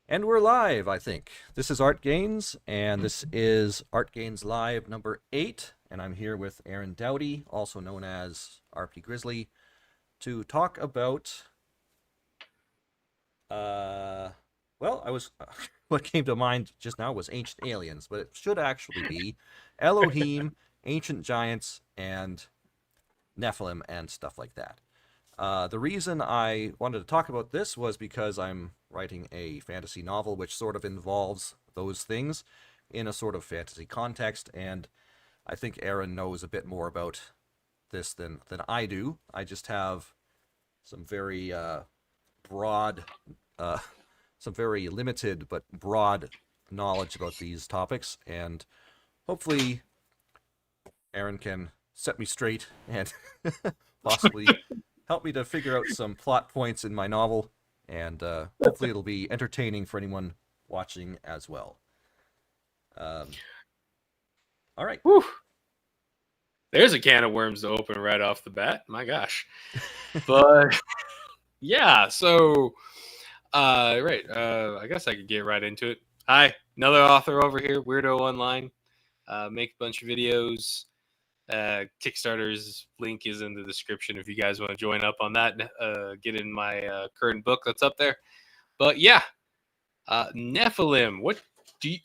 And we're live, I think. This is ArtGainz, and this is ArtGainz Live number 8, and I'm here with Aaron Doudy, also known as RPGrizzly, to talk about, what came to mind just now was Ancient Aliens, but it should actually be Elohim, Ancient Giants, and Nephilim, and stuff like that. The reason I wanted to talk about this was because I'm writing a fantasy novel which sort of involves those things in a sort of fantasy context, and I think Aaron knows a bit more about this than I do. I just have some very broad, some very limited but broad knowledge about these topics, and hopefully Aaron can set me straight and possibly help me to figure out some plot points in my novel, and hopefully it'll be entertaining for anyone watching as well. All right. Whew. There's a can of worms to open right off the bat. My gosh. But yeah, so I guess I could get right into it. Hi, another author over here, Weirdo Online. Make a bunch of videos. Kickstarter's link is in the description if you guys want to join up on that. Get in my current book that's up there. But yeah, Nephilim.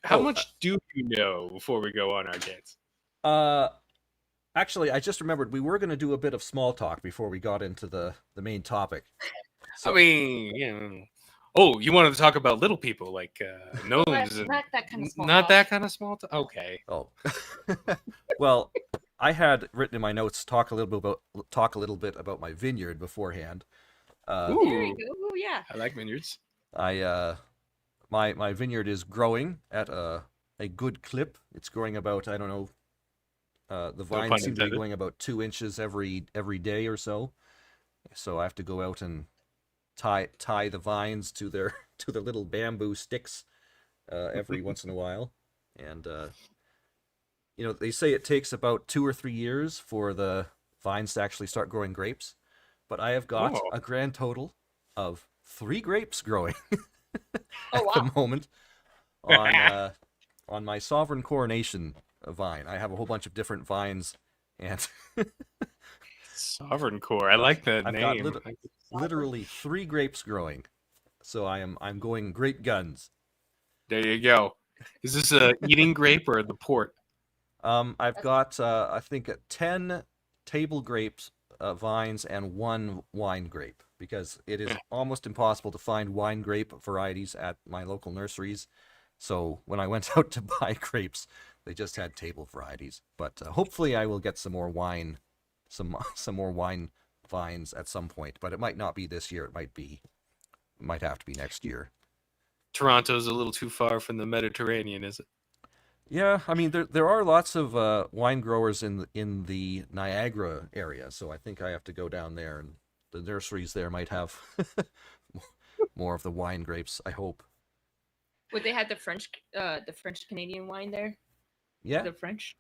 How much do you know before we go on ArtGainz? Actually, I just remembered we were going to do a bit of small talk before we got into the main topic. So, I mean, yeah. Oh, you wanted to talk about little people like gnomes? Not that kind of small Not talk. that kind of small talk? Okay. Oh. Well, I had written in my notes talk a little bit about my vineyard beforehand. There you go. Ooh, yeah. I like vineyards. My vineyard is growing at a good clip. It's growing about, I don't know, the vines seem to be going about 2 inches every day or so. So I have to go out and tie the vines to their little bamboo sticks every once in a while. And they say it takes about 2 or 3 years for the vines to actually start growing grapes, but I have got a grand total of 3 grapes growing the moment on my Sovereign Coronation vine. I have a whole bunch of different vines, and Sovereign Core. I like that I've name. got literally 3 grapes growing, so I'm going great guns. There you go. Is this a eating grape or the port? I've got I think 10 table grapes vines and 1 wine grape, because it is almost impossible to find wine grape varieties at my local nurseries. So when I went out to buy grapes, they just had table varieties. But hopefully I will get some more wine, some more wine vines at some point. But it might not be this year. It might have to be next year. Toronto's a little too far from the Mediterranean, is it? Yeah, I mean there are lots of wine growers in the Niagara area, so I think I have to go down there, and the nurseries there might have more of the wine grapes, I hope. Would they have the French Canadian wine there? Yeah. The French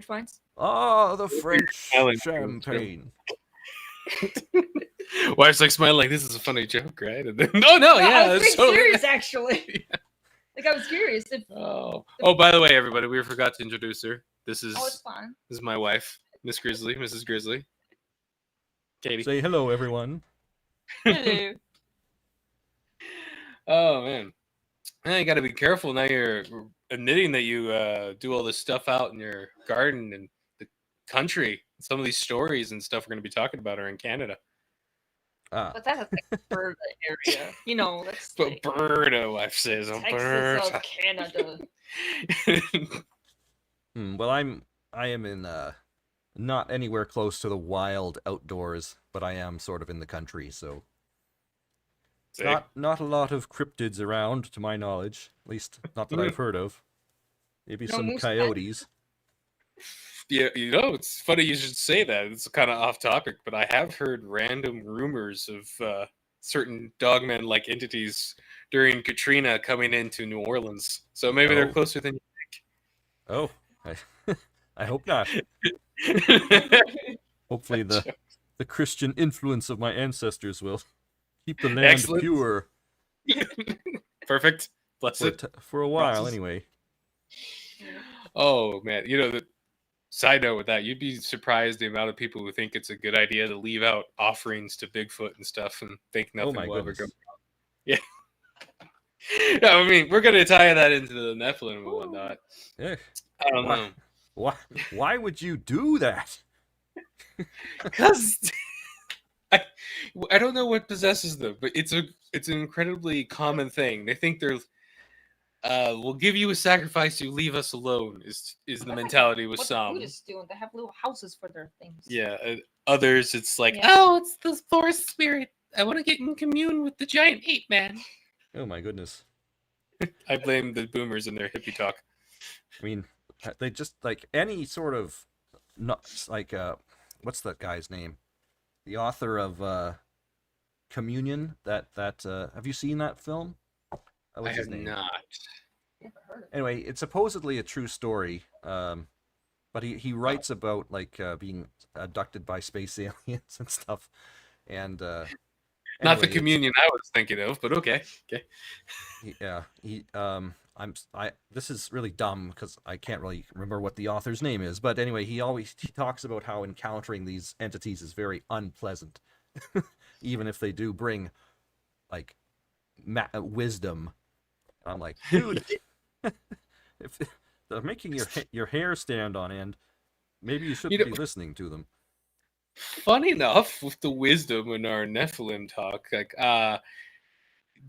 wines? Oh, the French champagne. Wife's like smiling like this is a funny joke, right? And then, no, yeah, I was it's being serious actually. Yeah. Like I was curious if. Oh, by the way, everybody, we forgot to introduce her. This is it's fun. This is my wife, Mrs. Grizzly. Katie. Say hello, everyone. Hello. Oh man, you got to be careful now. You're admitting that you do all this stuff out in your garden and the country. Some of these stories and stuff we're going to be talking about are in Canada. But that's like Alberta area, That's like Alberta, wife says. Texas of Canada. Well, I am in not anywhere close to the wild outdoors, but I am sort of in the country, so not a lot of cryptids around, to my knowledge. At least not that I've heard of. Maybe some coyotes. Yeah, it's funny you should say that. It's kind of off topic, but I have heard random rumors of certain dogman-like entities during Katrina coming into New Orleans. So maybe they're closer than you think. Oh, I hope not. Hopefully the Christian influence of my ancestors will keep the land pure. Perfect. Blessed. For a while, Process. anyway. Oh man, the side note with that, you'd be surprised the amount of people who think it's a good idea to leave out offerings to Bigfoot and stuff and think nothing my will ever go goodness. wrong. Yeah. Yeah, I mean, we're gonna tie that into the Nephilim and whatnot. Yeah. I don't know. Why would you do that? Because I don't know what possesses them, but it's an incredibly common thing. They think they're we'll give you a sacrifice, you leave us alone. Is the mentality with what some? The Buddhists do, they have little houses for their things. Yeah, others it's like, oh, it's the forest spirit. I want to get in commune with the giant ape man. Oh my goodness. I blame the boomers and their hippie talk. I mean, they just like any sort of like what's that guy's name? The author of Communion. That have you seen that film? I have not. Anyway, it's supposedly a true story. But he writes about like being abducted by space aliens and stuff. And not the Communion I was thinking of, but okay. This is really dumb because I can't really remember what the author's name is, but anyway, he talks about how encountering these entities is very unpleasant, even if they do bring like wisdom. I'm like, dude, if they're making your hair stand on end, maybe you shouldn't be listening to them. Funny enough, with the wisdom in our Nephilim talk, like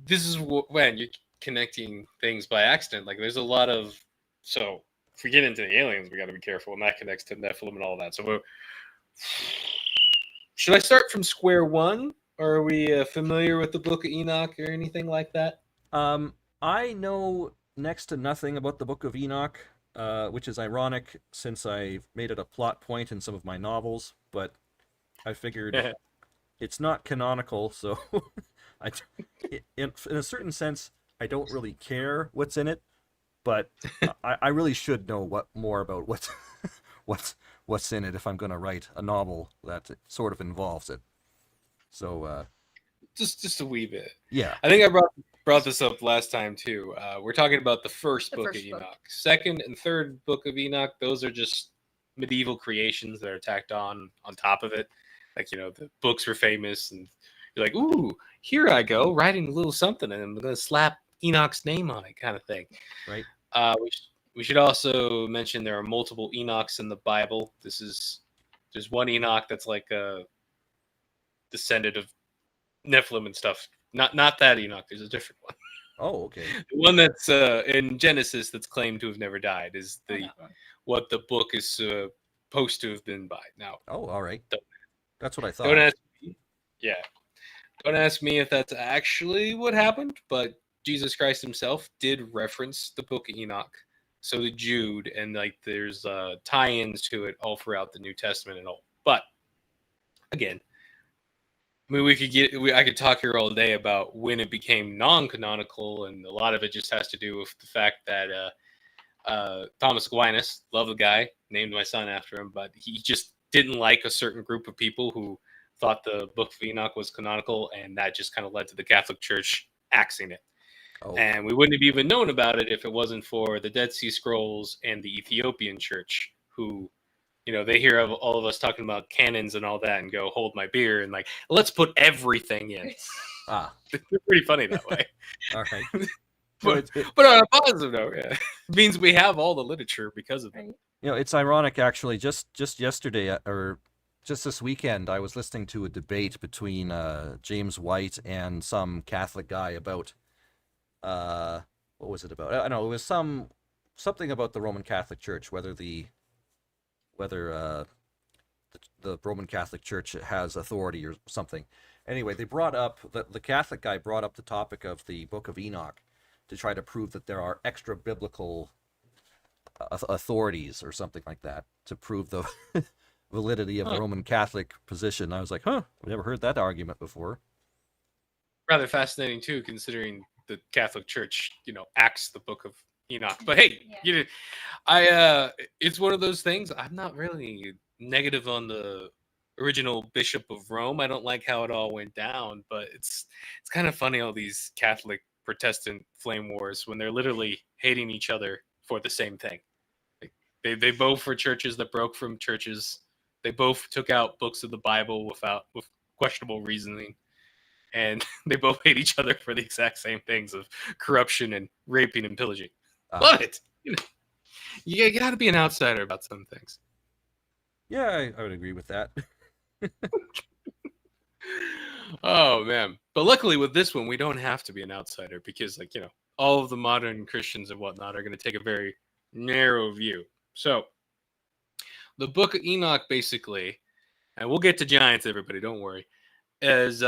this is when you're connecting things by accident. Like there's a lot of so if we get into the aliens, we got to be careful, and that connects to Nephilim and all that. So should I start from square one, or are we familiar with the Book of Enoch or anything like that? I know next to nothing about the Book of Enoch, which is ironic since I made it a plot point in some of my novels, but I figured it's not canonical, so in a certain sense, I don't really care what's in it, but I really should know more about what's in it if I'm going to write a novel that sort of involves it. So just a wee bit. Yeah, I think I brought this up last time too. We're talking about the first book of Enoch. Second and third book of Enoch, those are just medieval creations that are tacked on top of it. Like, the books were famous, and you're like, ooh, here I go, writing a little something, and I'm going to slap Enoch's name on it, kind of thing. Right. We should also mention there are multiple Enochs in the Bible. There's one Enoch that's like a descendant of Nephilim and stuff. Not that Enoch. There's a different one. Oh, okay. The one that's in Genesis that's claimed to have never died is what the book is supposed to have been by. Now. Oh, all right. That's what I thought. Don't ask me. Yeah. Don't ask me if that's actually what happened, but Jesus Christ himself did reference the Book of Enoch. So did Jude, and like there's tie-ins to it all throughout the New Testament and all. But again, I mean, I could talk here all day about when it became non-canonical, and a lot of it just has to do with the fact that Thomas Aquinas, love the guy, named my son after him, but he just didn't like a certain group of people who thought the Book of Enoch was canonical, and that just kind of led to the Catholic Church axing it. Oh. And we wouldn't have even known about it if it wasn't for the Dead Sea Scrolls and the Ethiopian Church, who, they hear of all of us talking about canons and all that and go, hold my beer, and like, let's put everything in. It's pretty funny that way. All right. but on a positive note, it means we have all the literature because of it. It's ironic, actually. Just yesterday, or just this weekend, I was listening to a debate between James White and some Catholic guy about, what was it about? I don't know. It was something about the Roman Catholic Church, whether the Roman Catholic Church has authority or something. Anyway, they brought up the Catholic guy brought up the topic of the Book of Enoch to try to prove that there are extra biblical authorities or something like that to prove the validity of the Roman Catholic position. I was like, I've never heard that argument before. Rather fascinating too, considering the Catholic Church, acts the Book of Enoch. But hey, it's one of those things. I'm not really negative on the original Bishop of Rome. I don't like how it all went down, but it's kind of funny, all these Catholic Protestant flame wars when they're literally hating each other for the same thing. Like, they both were churches that broke from churches. They both took out books of the Bible with questionable reasoning, and they both hate each other for the exact same things of corruption and raping and pillaging. Love it. You got to be an outsider about some things. Yeah, I would agree with that. Oh man, but luckily with this one we don't have to be an outsider because, like, all of the modern Christians and whatnot are going to take a very narrow view. So the Book of Enoch, basically, and we'll get to giants, everybody, don't worry, is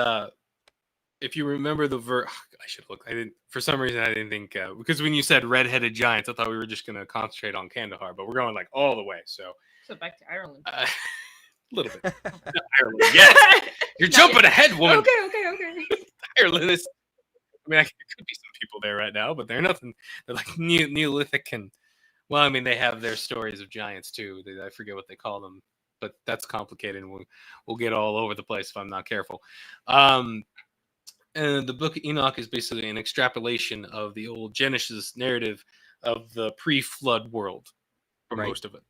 if you remember the verse, I should look. I didn't, for some reason I didn't think, because when you said red-headed giants, I thought we were just going to concentrate on Kandahar, but we're going like all the way. So back to Ireland. a little bit. Ireland, yes. You're jumping ahead, woman. Okay. Ireland is, I mean, there could be some people there right now, but they're nothing. They're like Neolithic and, well, I mean, they have their stories of giants too. I forget what they call them, but that's complicated, and we'll get all over the place if I'm not careful. And the Book of Enoch is basically an extrapolation of the old Genesis narrative of the pre-flood world for most of it.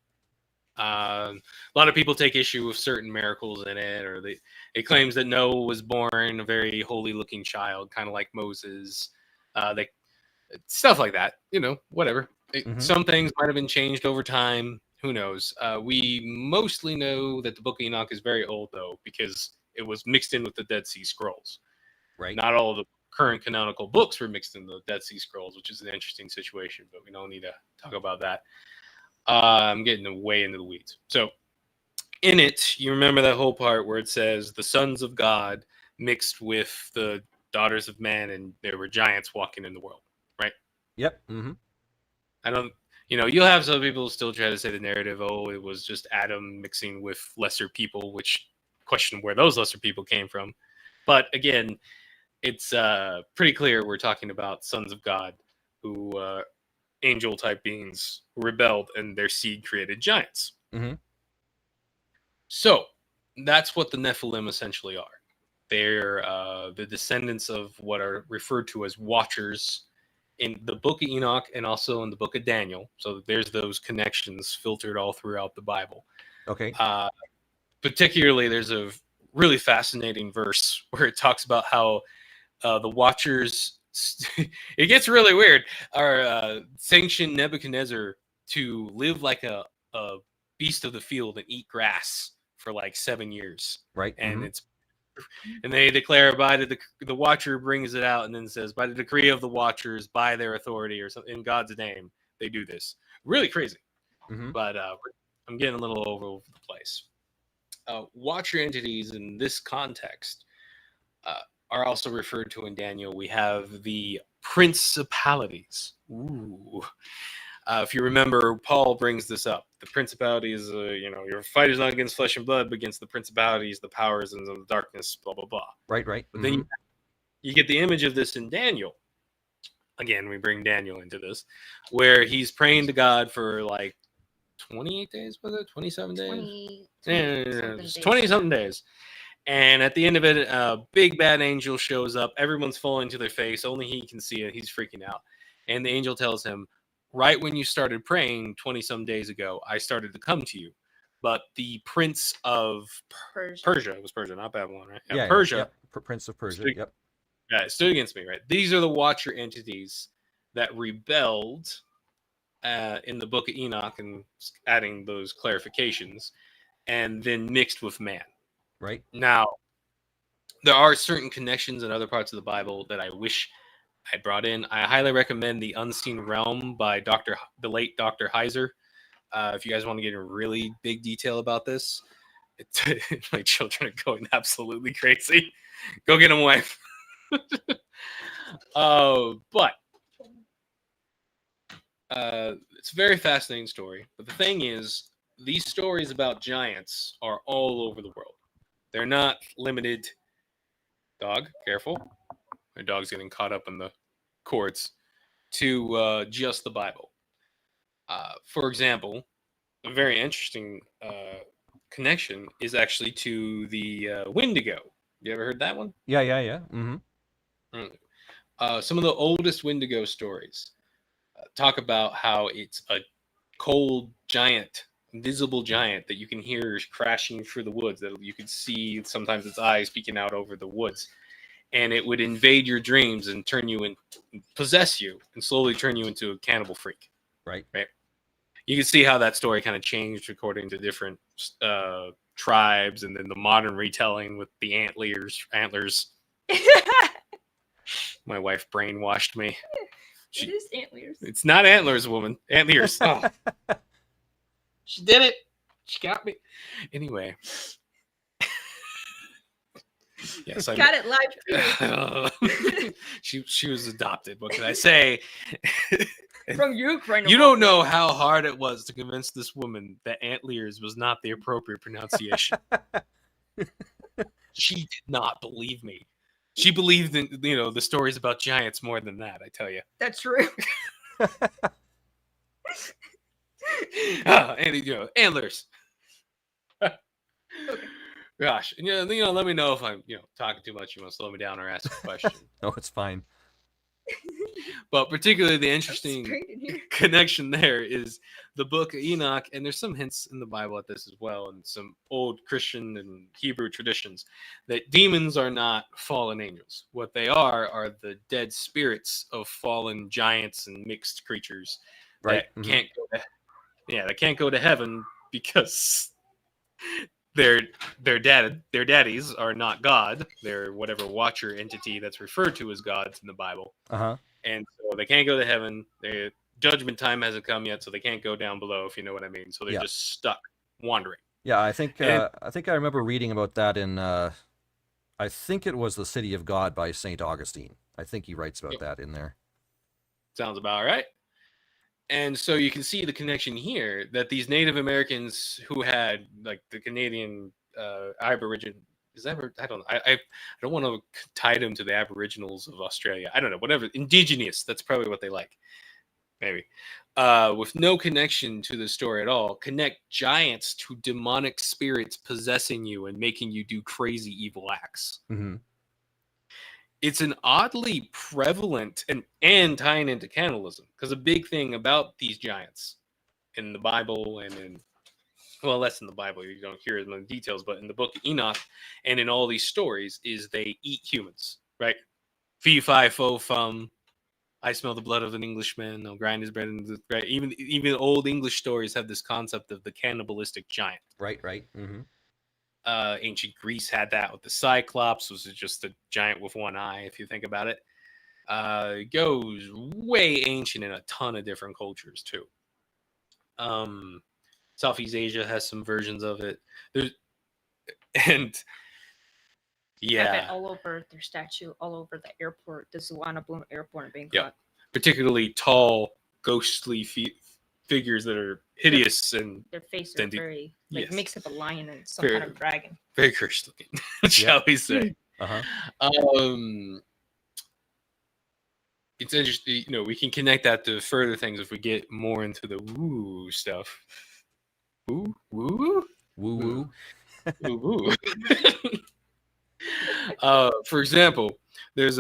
A lot of people take issue with certain miracles in it, or it claims that Noah was born a very holy-looking child, kind of like Moses. Stuff like that, whatever. Some things might have been changed over time. Who knows? We mostly know that the Book of Enoch is very old, though, because it was mixed in with the Dead Sea Scrolls. Right. Not all of the current canonical books were mixed in the Dead Sea Scrolls, which is an interesting situation, but we don't need to talk about that. I'm getting way into the weeds. So in it, you remember that whole part where it says the sons of God mixed with the daughters of man, and there were giants walking in the world, right? Yep. Mm-hmm. I don't, you'll have some people still try to say the narrative, oh, it was just Adam mixing with lesser people, which question where those lesser people came from. But again, it's pretty clear we're talking about sons of God who angel type beings who rebelled, and their seed created giants. Mm-hmm. So that's what the Nephilim essentially are. They're the descendants of what are referred to as watchers in the Book of Enoch and also in the Book of Daniel. So there's those connections filtered all throughout the Bible. Okay. Particularly, there's a really fascinating verse where it talks about how the watchers, it gets really weird, are sanctioned Nebuchadnezzar to live like a beast of the field and eat grass for like 7 years. Right. And and they declare by the watcher brings it out and then says, by the decree of the watchers, by their authority or something, in God's name, they do this. Really crazy. Mm-hmm. But I'm getting a little over the place. Watcher entities in this context are also referred to in Daniel. We have the principalities. Ooh. If you remember, Paul brings this up. The principalities, your fight is not against flesh and blood, but against the principalities, the powers, and the darkness, blah, blah, blah. Right. But then you get the image of this in Daniel. Again, we bring Daniel into this, where he's praying to God for like 28 days, was it? 27 days? 20-something days. And at the end of it, a big bad angel shows up. Everyone's falling to their face. Only he can see it. He's freaking out. And the angel tells him, right when you started praying 20-some days ago, I started to come to you. But the prince of Persia, it was Persia, not Babylon, right? Yeah, Persia. Yeah. Prince of Persia, stood, yeah, stood against me, right? These are the watcher entities that rebelled in the Book of Enoch, and adding those clarifications, and then mixed with man. Right. Now, there are certain connections in other parts of the Bible that I wish I brought in. I highly recommend The Unseen Realm by the late Dr. Heiser. If you guys want to get in really big detail about this, my children are going absolutely crazy. Go get them away. But it's a very fascinating story. But the thing is, these stories about giants are all over the world. They're not limited. Dog, careful. My dog's getting caught up in the cords. To just the Bible. For example, a very interesting connection is actually to the Wendigo. You ever heard that one? Yeah. Mm-hmm. Some of the oldest Wendigo stories talk about how it's a cold giant, invisible giant that you can hear crashing through the woods. That you can see sometimes its eyes peeking out over the woods, and it would invade your dreams and turn you in, possess you, and slowly turn you into a cannibal freak. Right. Right. You can see how that story kind of changed according to different tribes, and then the modern retelling with the antlers. My wife brainwashed me. It is antlers. It's not antlers, woman. Antlers. Oh. She did it. She got me. Anyway. Yes, I got it live. She was adopted. What can I say? From Ukraine. You don't know how hard it was to convince this woman that antlers was not the appropriate pronunciation. She did not believe me. She believed in the stories about giants more than that. I tell you. That's true. And antlers. Okay. Gosh, let me know if I'm talking too much. You want to slow me down or ask a question? No, it's fine. But particularly the interesting connection there is the book of Enoch, and there's some hints in the Bible at this as well, and some old Christian and Hebrew traditions that demons are not fallen angels. What they are the dead spirits of fallen giants and mixed creatures Right. that can't go to, they can't go to heaven because their daddies are not God. They're whatever watcher entity that's referred to as gods in the Bible. Uh-huh. And so they can't go to heaven. Their judgment time hasn't come yet, so they can't go down below, if you know what I mean. So they're just stuck wandering. Yeah, I think I remember reading about that in I think it was The City of God by St. Augustine. I think he writes about that in there. Sounds about right. And so you can see the connection here that these Native Americans who had like the Canadian Aboriginal, I don't know. I don't want to tie them to the Aboriginals of Australia. I don't know, whatever. Indigenous, that's probably what they like. Maybe. With no connection to the story at all, connect giants to demonic spirits possessing you and making you do crazy evil acts. Mm-hmm. It's an oddly prevalent and tying into cannibalism, because a big thing about these giants in the Bible and less in the Bible, you don't hear as many details, but in the book of Enoch and in all these stories is they eat humans, right? Fee, fi, fo, fum. I smell the blood of an Englishman. I'll grind his bread into right. Even old English stories have this concept of the cannibalistic giant. Right. Mm-hmm. Ancient Greece had that with the Cyclops, which is just a giant with one eye, if you think about it. It goes way ancient in a ton of different cultures, too. Southeast Asia has some versions of it. All over their statue, all over the airport, the Suwana Bloom Airport in Bangkok. Yeah, particularly tall, ghostly figures that are hideous and their faces are very mix up a lion and some kind of dragon. Very cursed looking, shall we say? It's interesting. We can connect that to further things if we get more into the woo stuff. Woo woo woo woo woo woo. For example, there's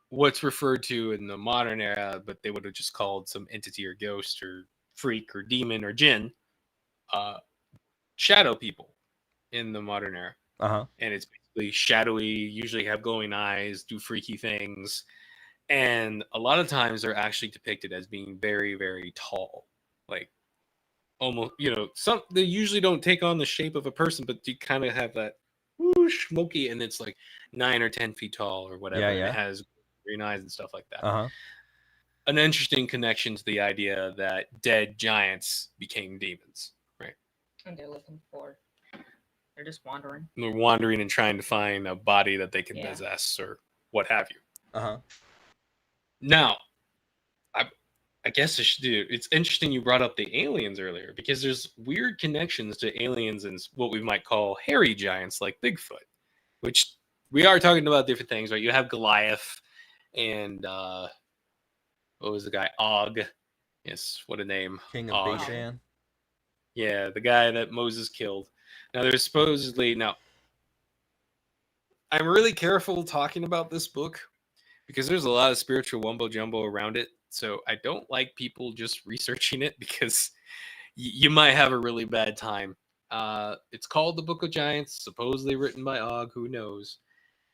what's referred to in the modern era, but they would have just called some entity or ghost or freak or demon or jinn, shadow people in the modern era. And it's basically shadowy, usually have glowing eyes, do freaky things. And a lot of times they're actually depicted as being very, very tall. Like almost, they usually don't take on the shape of a person, but you kind of have that whoosh, smoky, and it's like 9 or 10 feet tall or whatever. And it has green eyes and stuff like that. An interesting connection to the idea that dead giants became demons, right? And they're just wandering. They're wandering and trying to find a body that they can possess or what have you. Now, I guess I should do. It's interesting you brought up the aliens earlier, because there's weird connections to aliens and what we might call hairy giants like Bigfoot, which we are talking about different things, right? You have Goliath and what was the guy? Og. Yes, what a name. King of Bashan. Yeah, the guy that Moses killed. Now, there's supposedly... Now, I'm really careful talking about this book because there's a lot of spiritual wumbo jumbo around it. So I don't like people just researching it because you might have a really bad time. It's called the Book of Giants, supposedly written by Og. Who knows?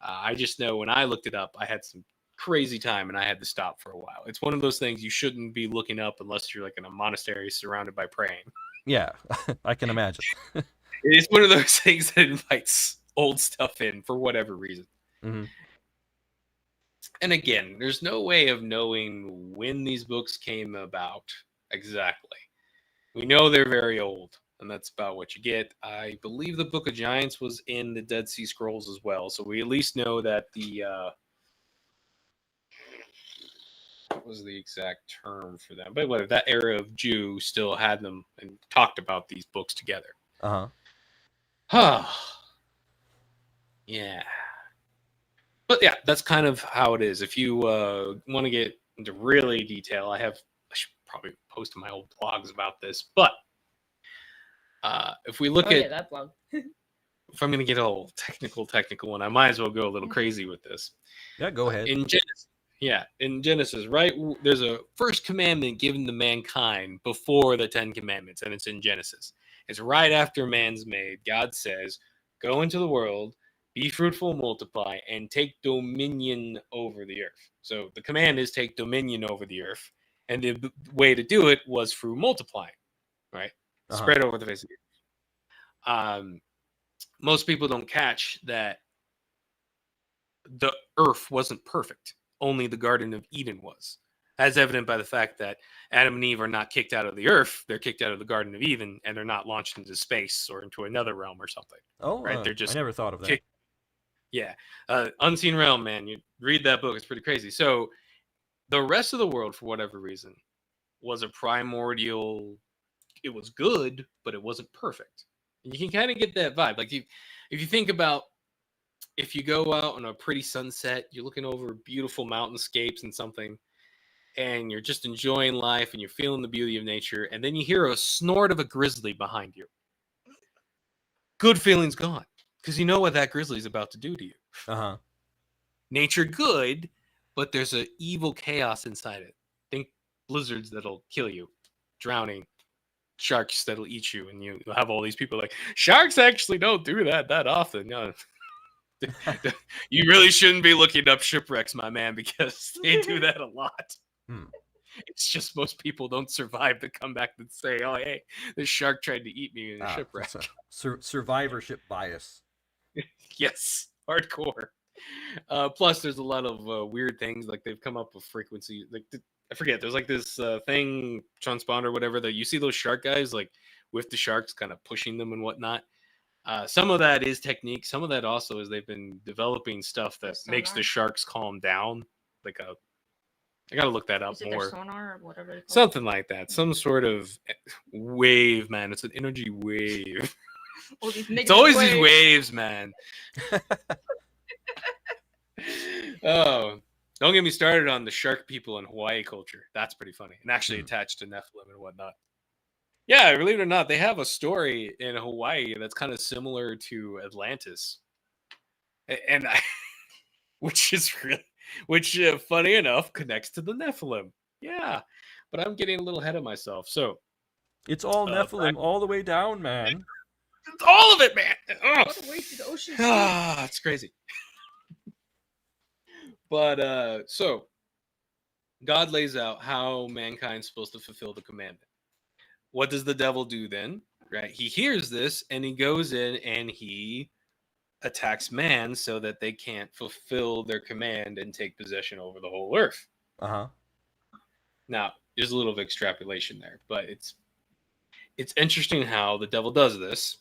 I just know when I looked it up, I had some crazy time and I had to stop for a while. It's one of those things you shouldn't be looking up unless you're like in a monastery surrounded by praying. Yeah, I can imagine. It's one of those things that invites old stuff in for whatever reason. Mm-hmm. And again, there's no way of knowing when these books came about exactly. We know they're very old, and that's about what you get. I believe the Book of Giants was in the Dead Sea Scrolls as well, so we at least know that what was the exact term for them? But whatever, that era of Jew still had them and talked about these books together. Uh-huh. Yeah. But yeah, that's kind of how it is. If you want to get into really detail, I should probably post my old blogs about this. But if we look at that blog. if I'm going to get a whole technical one, I might as well go a little crazy with this. Yeah, go ahead. In Genesis, right? There's a first commandment given to mankind before the 10 commandments, and it's in Genesis. It's right after man's made. God says, go into the world, be fruitful, multiply, and take dominion over the earth. So the command is take dominion over the earth. And the way to do it was through multiplying, right? Uh-huh. Spread over the face of the earth. Most people don't catch that the earth wasn't perfect. Only the Garden of Eden was. As evident by the fact that Adam and Eve are not kicked out of the earth. They're kicked out of the Garden of Eden, and they're not launched into space or into another realm or something. Oh, right? They're just I never thought of that. Yeah. Unseen Realm, man. You read that book. It's pretty crazy. So the rest of the world, for whatever reason, was a primordial. It was good, but it wasn't perfect. And you can kind of get that vibe. Like if you think about, if you go out on a pretty sunset, you're looking over beautiful mountainscapes and something, and you're just enjoying life and you're feeling the beauty of nature, and then you hear a snort of a grizzly behind you. Good feeling's gone, because you know what that grizzly's about to do to you. Uh-huh. Nature good, but there's an evil chaos inside it. Think blizzards that'll kill you, drowning, sharks that'll eat you, and you'll have all these people like, sharks actually don't do that often. No. You really shouldn't be looking up shipwrecks, my man, because they do that a lot. It's just most people don't survive to come back and say, oh, hey, this shark tried to eat me in a shipwreck. Survivorship bias. Yes, hardcore. Plus, there's a lot of weird things. Like they've come up with frequency. Like I forget. There's like this thing, transponder, whatever. That you see those shark guys like with the sharks, kind of pushing them and whatnot. Some of that is technique. Some of that also is they've been developing stuff that makes the sharks calm down. Like I gotta look that up more. Sonar or whatever. Something like that. Some sort of wave, man. It's an energy wave. It's always these waves, man. Oh, don't get me started on the shark people in Hawaii culture. That's pretty funny. And actually attached to Nephilim and whatnot. Yeah, believe it or not, they have a story in Hawaii that's kind of similar to Atlantis. And which funny enough connects to the Nephilim. Yeah, but I'm getting a little ahead of myself. So it's all Nephilim all the way down, man. It's all of it, man. All the way to the ocean. It's crazy. But so God lays out how mankind's supposed to fulfill the commandment. What does the devil do then? Right? He hears this and he goes in and he attacks man so that they can't fulfill their command and take possession over the whole earth. Uh-huh. Now, there's a little of extrapolation there, but it's interesting how the devil does this,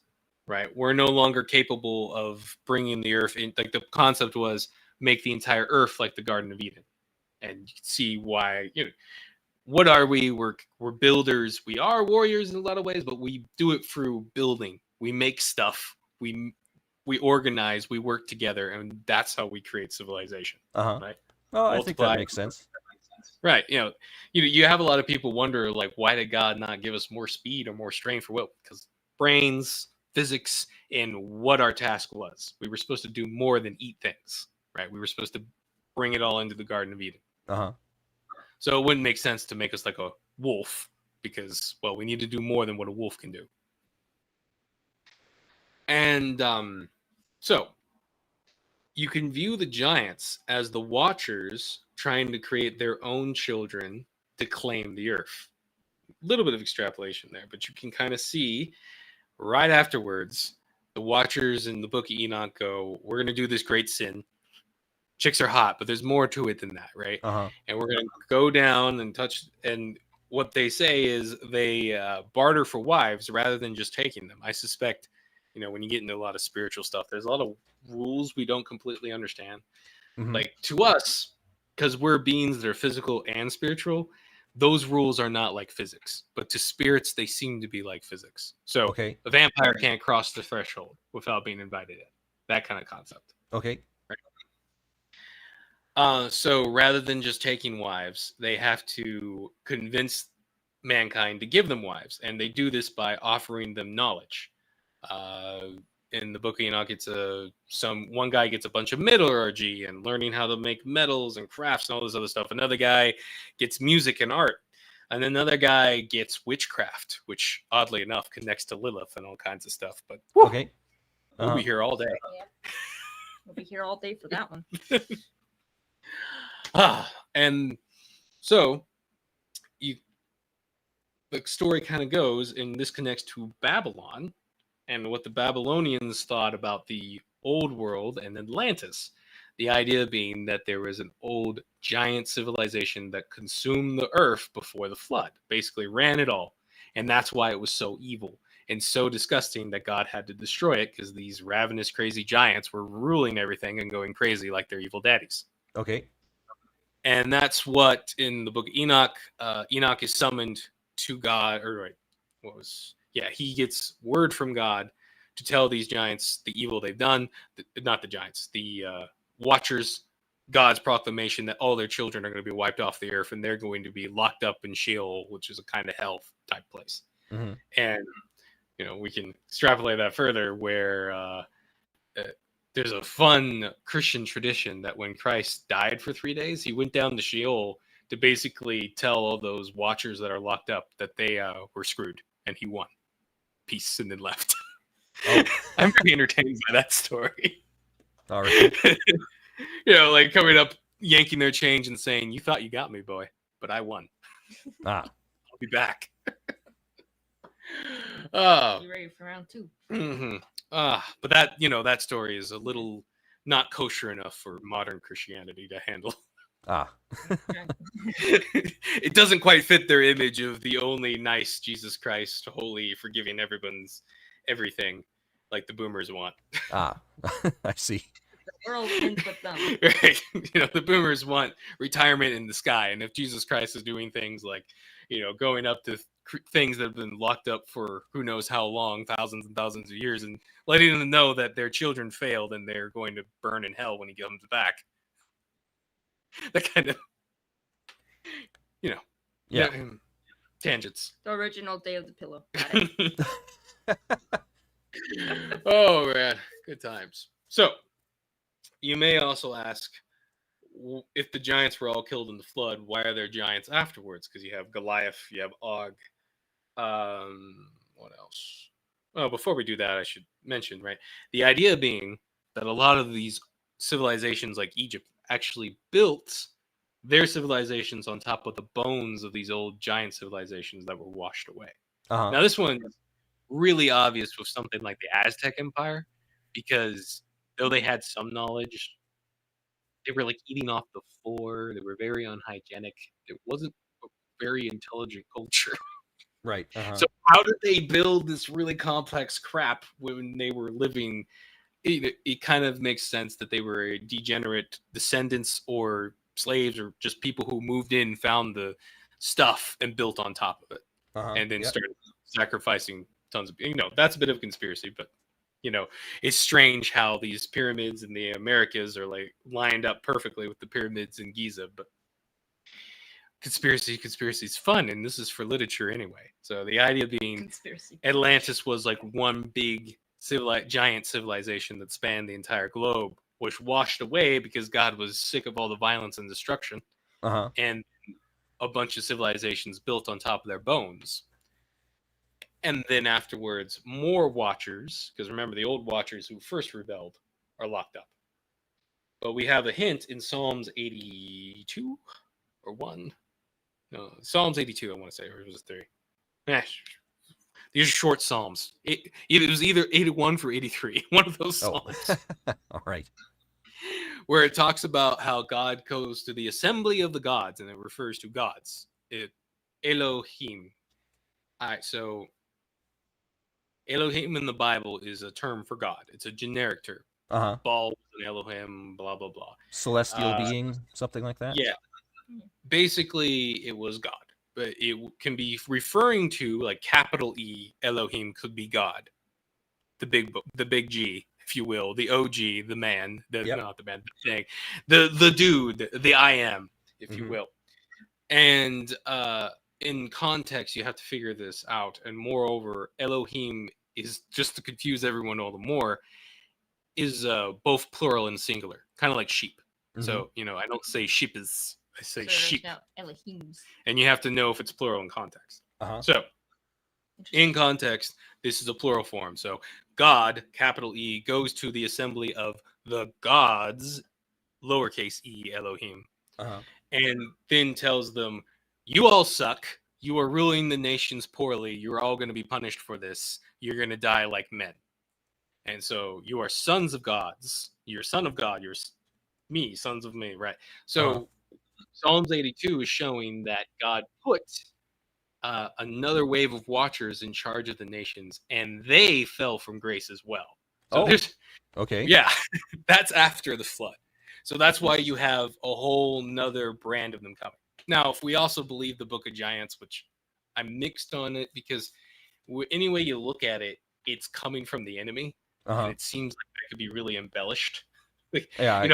right? We're no longer capable of bringing the earth in. Like the concept was make the entire earth like the Garden of Eden. And you can see why, what are we? We're builders. We are warriors in a lot of ways, but we do it through building. We make stuff. We organize. We work together, and that's how we create civilization. Right? Well, I think that makes sense. Right. You have a lot of people wonder, like, why did God not give us more speed or more strength or will? Because brains, physics, and what our task was. We were supposed to do more than eat things. Right? We were supposed to bring it all into the Garden of Eden. Uh-huh. So it wouldn't make sense to make us like a wolf because, well, we need to do more than what a wolf can do. And so you can view the giants as the watchers trying to create their own children to claim the earth. A little bit of extrapolation there, but you can kind of see right afterwards the watchers in the book of Enoch go, we're going to do this great sin. Chicks are hot, but there's more to it than that, right? Uh-huh. And we're going to go down and touch, and what they say is they barter for wives rather than just taking them. I suspect, when you get into a lot of spiritual stuff, there's a lot of rules we don't completely understand. Mhm. Like to us, because we're beings that are physical and spiritual, those rules are not like physics, but to spirits, they seem to be like physics. So Okay. a vampire can't cross the threshold without being invited in. That kind of concept. Okay. So rather than just taking wives, they have to convince mankind to give them wives. And they do this by offering them knowledge. In the book of Enoch, it's one guy gets a bunch of metallurgy and learning how to make metals and crafts and all this other stuff. Another guy gets music and art. And another guy gets witchcraft, which oddly enough connects to Lilith and all kinds of stuff. But Okay. we'll be here all day. Yeah. We'll be here all day for that one. And so the story kind of goes, and this connects to Babylon and what the Babylonians thought about the old world and Atlantis. The idea being that there was an old giant civilization that consumed the earth before the flood, basically ran it all. And that's why it was so evil and so disgusting that God had to destroy it, because these ravenous, crazy giants were ruling everything and going crazy like their evil daddies. Okay. And that's what in the book of Enoch, Enoch is summoned to God, he gets word from God to tell these giants the evil they've done. Not the giants, the watchers, God's proclamation that all their children are going to be wiped off the earth and they're going to be locked up in Sheol, which is a kind of hell type place. Mm-hmm. And, we can extrapolate that further where there's a fun Christian tradition that when Christ died for 3 days, he went down to Sheol to basically tell all those watchers that are locked up that they were screwed, and he won. Peace, and then left. Oh. I'm very entertained by that story. All right. Like coming up, yanking their change and saying, "You thought you got me, boy, but I won. Ah. I'll be back." Oh. You ready for round 2? Mm-hmm. But that, that story is a little not kosher enough for modern Christianity to handle. Ah. It doesn't quite fit their image of the only nice Jesus Christ, holy, forgiving everyone's everything, like the boomers want. Ah. I see. The world ends with them. Right. The boomers want retirement in the sky. And if Jesus Christ is doing things like, going up to things that have been locked up for who knows how long, thousands and thousands of years, and letting them know that their children failed and they're going to burn in hell when he comes back. That kind of, Yeah. Tangents. The original Day of the Pillow. Got it. Oh, man. Good times. So, you may also ask, if the giants were all killed in the flood, why are there giants afterwards? Because you have Goliath, you have Og. What else? Oh, before we do that, I should mention, right? The idea being that a lot of these civilizations like Egypt actually built their civilizations on top of the bones of these old giant civilizations that were washed away. Uh-huh. Now, this one is really obvious with something like the Aztec Empire, because though they had some knowledge, they were like eating off the floor. They were very unhygienic. It wasn't a very intelligent culture. Right. Uh-huh. So how did they build this really complex crap when they were living? It kind of makes sense that they were degenerate descendants or slaves or just people who moved in, found the stuff and built on top of it, and then started sacrificing tons of, that's a bit of a conspiracy, but it's strange how these pyramids in the Americas are like lined up perfectly with the pyramids in Giza. But conspiracy is fun, and this is for literature anyway. So the idea being Conspiracy. Atlantis was like one big giant civilization that spanned the entire globe. was washed away because God was sick of all the violence and destruction, and a bunch of civilizations built on top of their bones. And then afterwards, more Watchers, because remember, the old Watchers who first rebelled are locked up. But we have a hint in Psalms 82 or 1. No, Psalms 82, I want to say, or was it 3? These are short Psalms. It was either 81 or 83, one of those Psalms. All right. Where it talks about how God goes to the assembly of the gods, and it refers to gods. Elohim. All right, so Elohim in the Bible is a term for God. It's a generic term. Baal, Elohim, blah, blah, blah. Celestial being, something like that? Yeah. Basically, it was God. But it can be referring to, like, capital E, Elohim could be God. The big G, if you will. The OG, the man. Not the man, the thing. The dude, the I am, if you will. And in context, you have to figure this out. And moreover, Elohim is, just to confuse everyone all the more, is both plural and singular, kind of like sheep. So, I don't say sheep is, I say sheep. Elohims. And you have to know if it's plural in context. So, in context, this is a plural form. So, God, capital E, goes to the assembly of the gods, lowercase e, Elohim, and then tells them, you all suck. You are ruling the nations poorly. You're all going to be punished for this. You're going to die like men. And so you are sons of gods. You're son of God. You're me, sons of me, right? So Psalms 82 is showing that God put another wave of Watchers in charge of the nations, and they fell from grace as well. So okay. Yeah, that's after the flood. So that's why you have a whole nother brand of them coming. Now, if we also believe the Book of Giants, which I'm mixed on it, because any way you look at it, it's coming from the enemy. And it seems like that could be really embellished. Like, I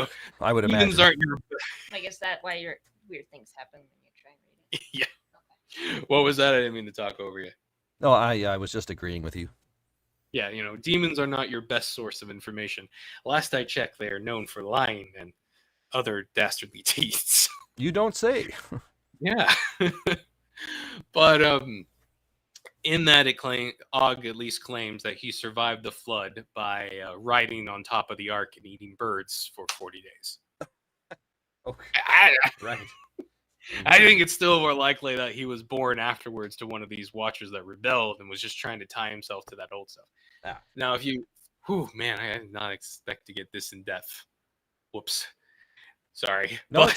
would imagine. I guess that's why your weird things happen when you try and read it. Yeah. Okay. What was that? I didn't mean to talk over you. No, I was just agreeing with you. Yeah, demons are not your best source of information. Last I checked, they are known for lying and other dastardly deeds. You don't say. Yeah. But in that, Og at least claims that he survived the flood by riding on top of the ark and eating birds for 40 days. Okay. Right. I think it's still more likely that he was born afterwards to one of these Watchers that rebelled and was just trying to tie himself to that old stuff. Now, if you... man, I did not expect to get this in depth. Whoops. Sorry. No,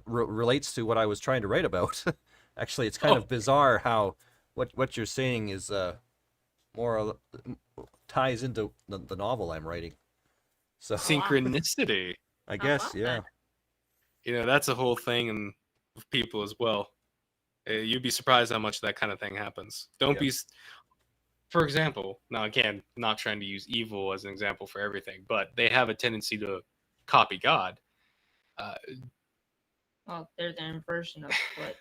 relates to what I was trying to write about. Actually, it's kind of bizarre how what you're saying is more ties into the novel I'm writing. So synchronicity, I guess, yeah. That's a whole thing with people as well. You'd be surprised how much that kind of thing happens. Don't be. For example, now again, not trying to use evil as an example for everything, but they have a tendency to copy God. Well, they're their version of what,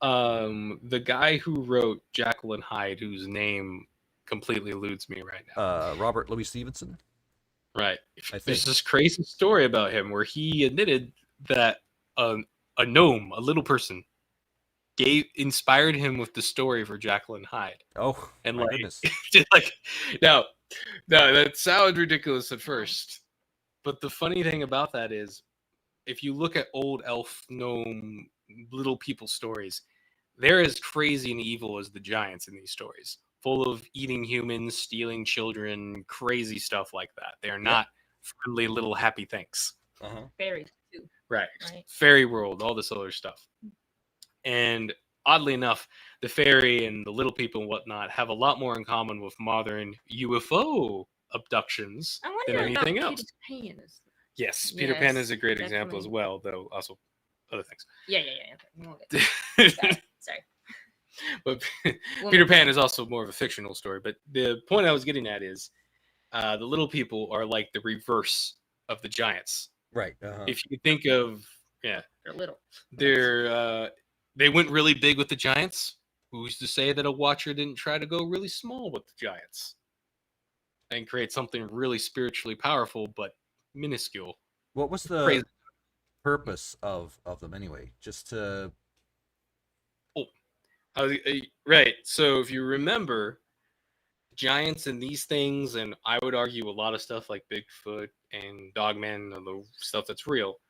The guy who wrote Jekyll and Hyde, whose name completely eludes me right now. Robert Louis Stevenson? Right. There's this crazy story about him where he admitted that a gnome, a little person, inspired him with the story for Jekyll and Hyde. Oh, and my goodness. Now, that sounds ridiculous at first, but the funny thing about that is, if you look at old elf, gnome, little people stories, they're as crazy and evil as the giants in these stories, full of eating humans, stealing children, crazy stuff like that. They're not friendly little happy things. Fairies too. Right. Fairy world, all this other stuff. And oddly enough, the fairy and the little people and whatnot have a lot more in common with modern UFO abductions than anything else. Yes, Peter Pan is a great example as well, though also other things. Yeah. Sorry. But Peter Pan is also more of a fictional story. But the point I was getting at is the little people are like the reverse of the giants. Right. If you think of, they're little. They went really big with the giants. Who's to say that a Watcher didn't try to go really small with the giants? and create something really spiritually powerful but minuscule. What was the Crazy. purpose of them anyway? Just to Right. So if you remember, giants and these things, and I would argue a lot of stuff like Bigfoot and Dogman and the stuff that's real,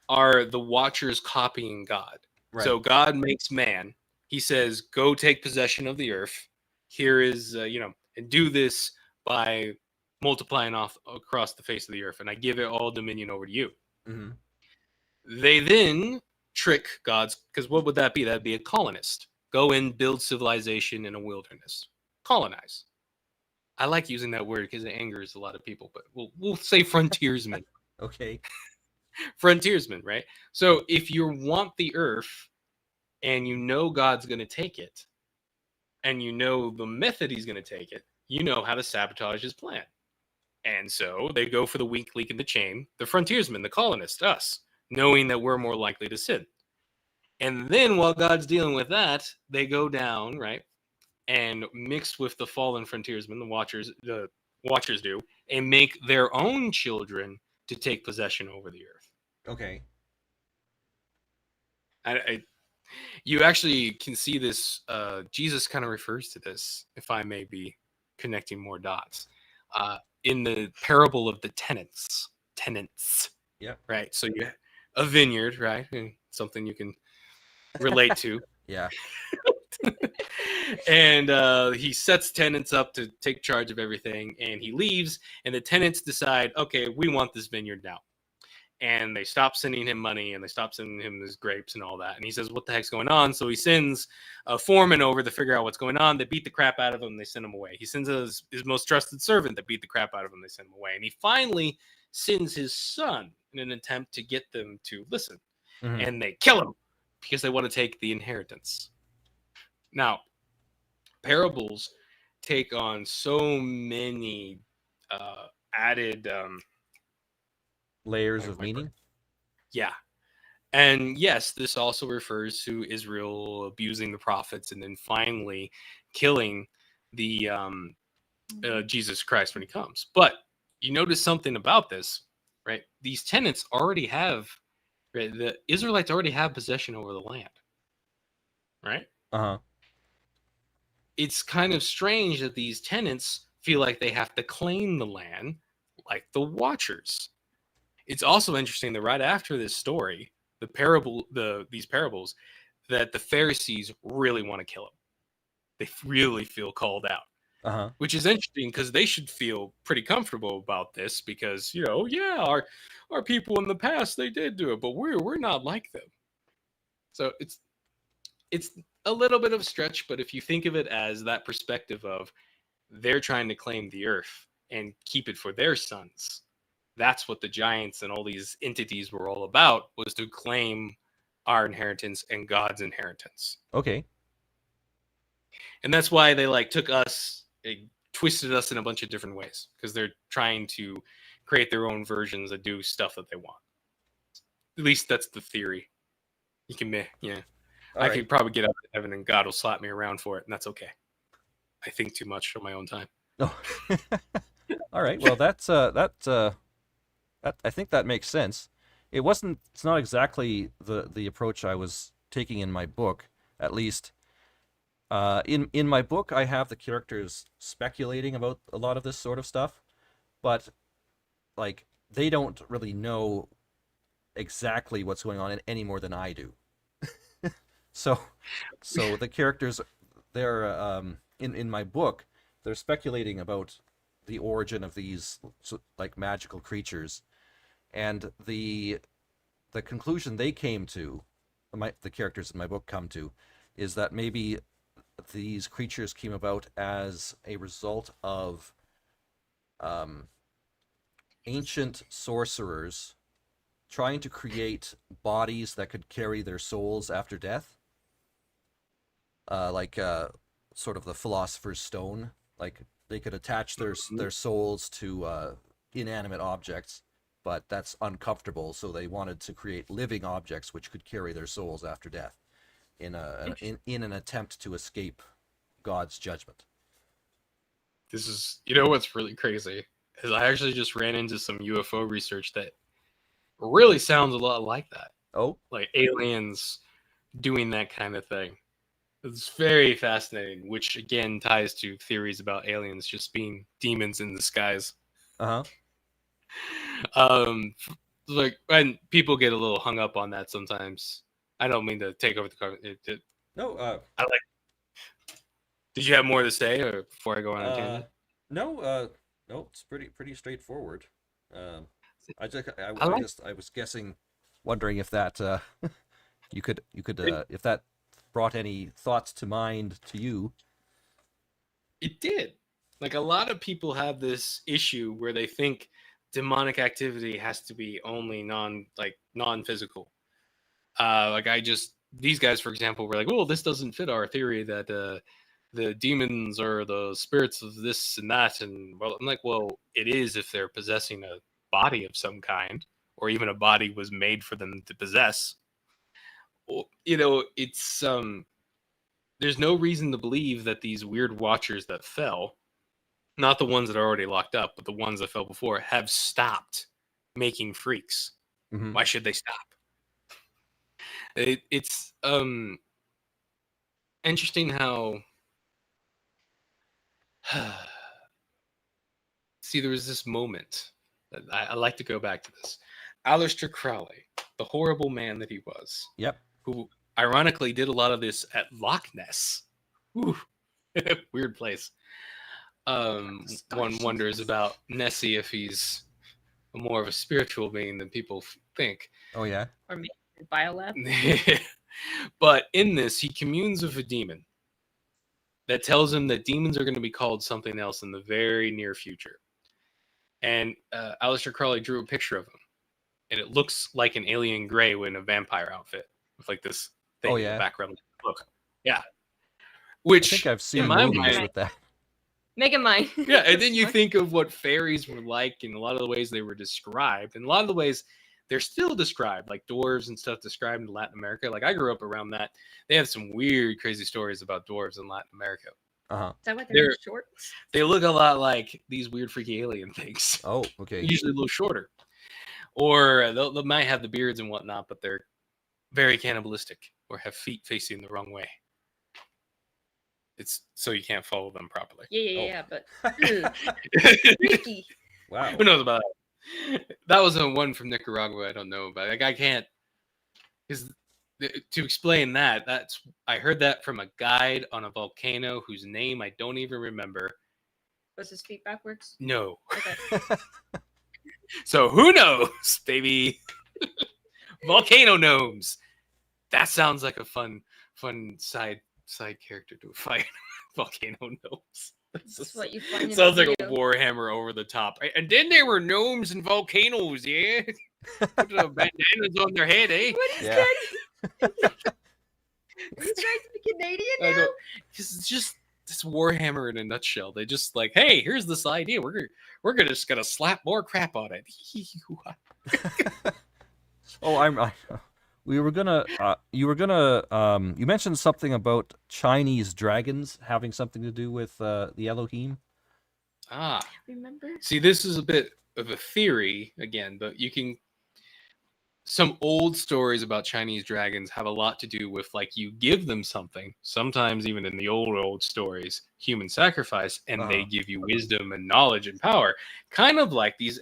are the Watchers copying God. Right. So God makes man. He says, "Go take possession of the earth. Here is, and do this by multiplying off across the face of the earth, and I give it all dominion over to you." Mm-hmm. They then trick God's, because what would that be? That'd be a colonist. Go and build civilization in a wilderness. Colonize. I like using that word because it angers a lot of people, but we'll say frontiersmen. Okay. Frontiersmen, right? So if you want the earth and you know God's going to take it, and you know the method he's going to take it, you know how to sabotage his plan. And so they go for the weak link in the chain, the frontiersmen, the colonists, us, knowing that we're more likely to sin. And then while God's dealing with that, they go down, right, and mix with the fallen frontiersmen, the watchers do, and make their own children to take possession over the earth. Okay. You actually can see this. Jesus kind of refers to this, if I may be connecting more dots, in the parable of the tenants. Tenants. Yeah. Right. So you a vineyard, right? And something you can relate to. Yeah. And he sets tenants up to take charge of everything, and he leaves, and the tenants decide, okay, we want this vineyard now. And they stop sending him money, and they stop sending him his grapes and all that. And he says, what the heck's going on? So he sends a foreman over to figure out what's going on. They beat the crap out of him. They send him away. He sends his most trusted servant that beat the crap out of him. They send him away. And he finally sends his son in an attempt to get them to listen. Mm-hmm. And they kill him because they want to take the inheritance. Now, parables take on so many added... layers of meaning. Yeah. And yes, this also refers to Israel abusing the prophets and then finally killing the Jesus Christ when he comes. But you notice something about this, right? These tenants already have, right? The Israelites already have possession over the land, right? Uh-huh. It's kind of strange that these tenants feel like they have to claim the land like the Watchers. It's also interesting that right after this story, these parables, that the Pharisees really want to kill him. They really feel called out. Uh-huh. Which is interesting because they should feel pretty comfortable about this because, our people in the past, they did do it, but we're not like them. So it's a little bit of a stretch, but if you think of it as that perspective of they're trying to claim the earth and keep it for their sons, that's what the giants and all these entities were all about, was to claim our inheritance and God's inheritance. Okay. And that's why they took us, they twisted us in a bunch of different ways, because they're trying to create their own versions that do stuff that they want. At least that's the theory. You can, I could probably get up to heaven and God will slap me around for it, and that's okay. I think too much on my own time. Oh. All right. Well, that's I think that makes sense. It's not exactly the approach I was taking in my book, at least. In my book, I have the characters speculating about a lot of this sort of stuff, but they don't really know exactly what's going on any more than I do. so the characters, they're in my book, they're speculating about the origin of these magical creatures, and the conclusion they came to, the characters in my book come to, is that maybe these creatures came about as a result of ancient sorcerers trying to create bodies that could carry their souls after death, sort of the Philosopher's Stone. Like they could attach their souls to inanimate objects, but that's uncomfortable, so they wanted to create living objects which could carry their souls after death in an attempt to escape God's judgment. this is, you know what's really crazy is I actually just ran into some UFO research that really sounds a lot like that. Oh, Like aliens doing that kind of thing. It's very fascinating, which again ties to theories about aliens just being demons in disguise. uh-huh. Like, and people get a little hung up on that sometimes. I don't mean to take over the conversation. No, I like. Did you have more to say, or before I go on a tangent? no, no, it's pretty straightforward. I like- I was guessing, wondering if that you could if that brought any thoughts to mind to you. It did. Like a lot of people have this issue where they think demonic activity has to be only non-physical. These guys, for example, were like, "Well, this doesn't fit our theory that the demons are the spirits of this and that." And well, I'm like, "Well, it is if they're possessing a body of some kind, or even a body was made for them to possess." Well, it's there's no reason to believe that these weird watchers that fell, not the ones that are already locked up, but the ones that fell before, have stopped making freaks. Mm-hmm. Why should they stop? It's interesting how see, there was this moment that I like to go back to this. Aleister Crowley, the horrible man that he was, Yep. who ironically did a lot of this at Loch Ness. Ooh, weird place. One wonders about Nessie if he's more of a spiritual being than people think. Oh yeah. Or maybe biolab. But in this, he communes with a demon that tells him that demons are going to be called something else in the very near future. And Aleister Crowley drew a picture of him, and it looks like an alien gray in a vampire outfit with like this thing in the background. Look, yeah. Which I think I've seen in my movies mind, with that. Megamind. yeah, and then you think of what fairies were like in a lot of the ways they were described, and a lot of the ways they're still described, like dwarves and stuff described in Latin America. Like I grew up around that. They have some weird, crazy stories about dwarves in Latin America. Uh-huh. Is that why they're short? They look a lot like these weird, freaky alien things. Oh, okay. Usually a little shorter. Or they might have the beards and whatnot, but they're very cannibalistic or have feet facing the wrong way. It's so you can't follow them properly. Yeah, but freaky. Wow. Who knows about that? That was a one from Nicaragua. I don't know about. Like I can't. Because to explain that, I heard that from a guide on a volcano whose name I don't even remember. Was his feet backwards? No. Okay. So who knows, baby? Volcano gnomes. That sounds like a fun side character to fight. Volcano gnomes. That's what you find. Sounds like a Warhammer over the top. And then there were gnomes and volcanoes, yeah. Put the bandanas on their head, eh? What is Yeah. that? Are you trying to be Canadian now? Because it's just this Warhammer in a nutshell. They just like, hey, here's this idea. We're just gonna slap more crap on it. Oh, we were gonna. You mentioned something about Chinese dragons having something to do with the Elohim. Remember? See, this is a bit of a theory again, but some old stories about Chinese dragons have a lot to do with like you give them something, sometimes even in the old stories, human sacrifice, and they give you wisdom and knowledge and power, kind of like these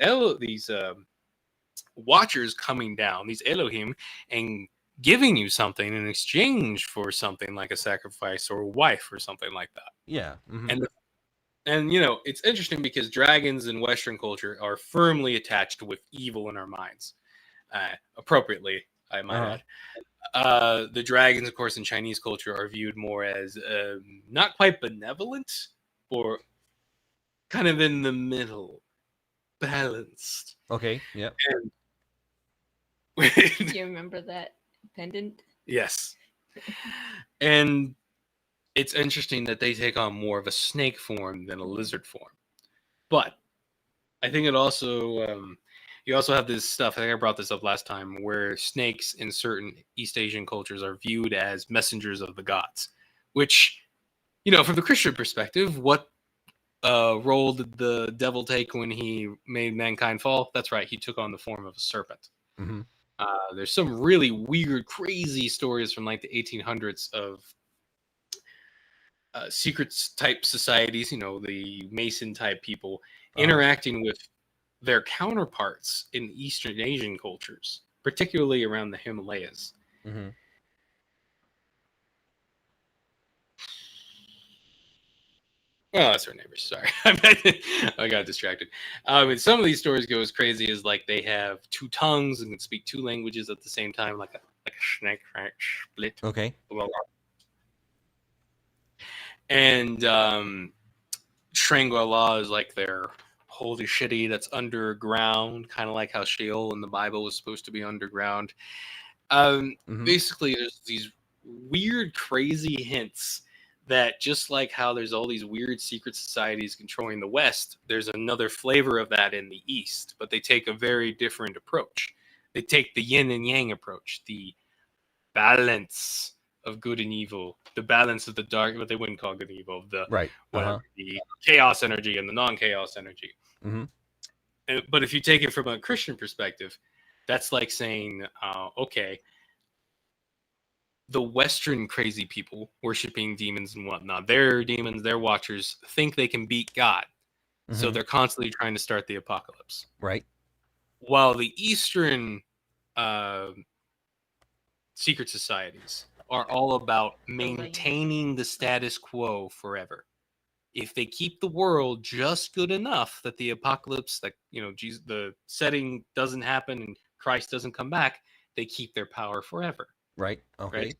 watchers coming down, these Elohim, and giving you something in exchange for something like a sacrifice or a wife or something like that. Yeah. Mm-hmm. And it's interesting because dragons in Western culture are firmly attached with evil in our minds. Appropriately, I might add. The dragons, of course, in Chinese culture are viewed more as not quite benevolent, or kind of in the middle, balanced. Okay. Yep. Do you remember that pendant? Yes. And it's interesting that they take on more of a snake form than a lizard form. But I think it also... you also have this stuff, I think I brought this up last time, where snakes in certain East Asian cultures are viewed as messengers of the gods. Which, from the Christian perspective, what role did the devil take when he made mankind fall? That's right, he took on the form of a serpent. Mm-hmm. There's some really weird, crazy stories from like the 1800s of secrets type societies, the Mason type people interacting with their counterparts in Eastern Asian cultures, particularly around the Himalayas. Mm-hmm. Oh, that's our neighbors. Sorry. I got distracted. And some of these stories go as crazy as like they have two tongues and can speak two languages at the same time, like a snake split. Okay. And Shangri-La is like their holy shitty that's underground, kind of like how Sheol in the Bible was supposed to be underground. Basically, there's these weird, crazy hints that just like how there's all these weird secret societies controlling the West, there's another flavor of that in the East, but they take a very different approach. They take the yin and yang approach, the balance of good and evil, the balance of the dark, what they wouldn't call good and evil, the the chaos energy and the non-chaos energy. But if you take it from a Christian perspective, that's like saying, okay, the Western crazy people worshiping demons and whatnot, their demons, their watchers, think they can beat God. So they're constantly trying to start the apocalypse. Right. While the Eastern secret societies are all about maintaining the status quo forever. If they keep the world just good enough that the apocalypse, that Jesus, the setting doesn't happen and Christ doesn't come back, they keep their power forever. Right. Okay. Right?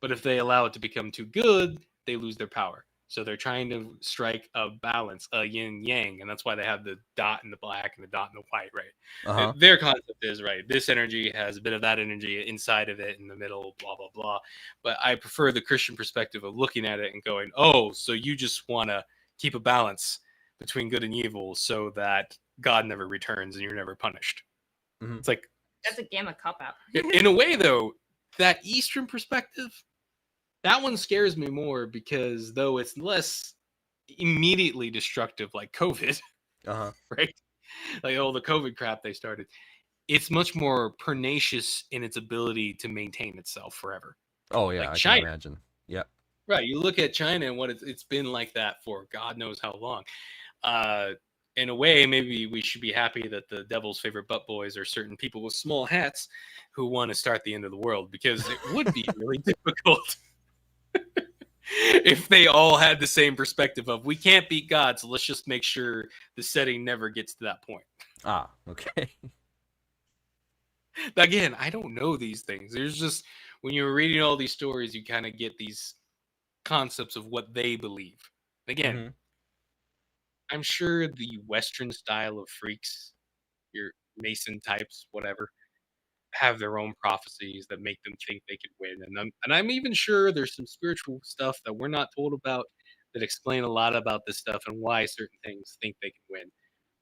But if they allow it to become too good, they lose their power. So they're trying to strike a balance, a yin yang, and that's why they have the dot in the black and the dot in the white, right? Their concept is, right, this energy has a bit of that energy inside of it in the middle, blah, blah, blah. But I prefer the Christian perspective of looking at it and going, oh, so you just want to keep a balance between good and evil so that God never returns and you're never punished. It's like... That's a gamma cop-out. In a way, though, that Eastern perspective... that one scares me more because though it's less immediately destructive like COVID, right? Like all the COVID crap they started, it's much more pernicious in its ability to maintain itself forever. Oh yeah, like China, I can imagine. Yep. Right. You look at China and what it's been like that for God knows how long. In a way, maybe we should be happy that the devil's favorite butt boys are certain people with small hats who want to start the end of the world, because it would be really difficult. If they all had the same perspective of, we can't beat God, so let's just make sure the setting never gets to that point. Okay. Again, I don't know these things. There's just, when you're reading all these stories, you kind of get these concepts of what they believe. Again, I'm sure the Western style of freaks, your Mason types, whatever, have their own prophecies that make them think they could win. And I'm even sure there's some spiritual stuff that we're not told about that explain a lot about this stuff and why certain things think they can win.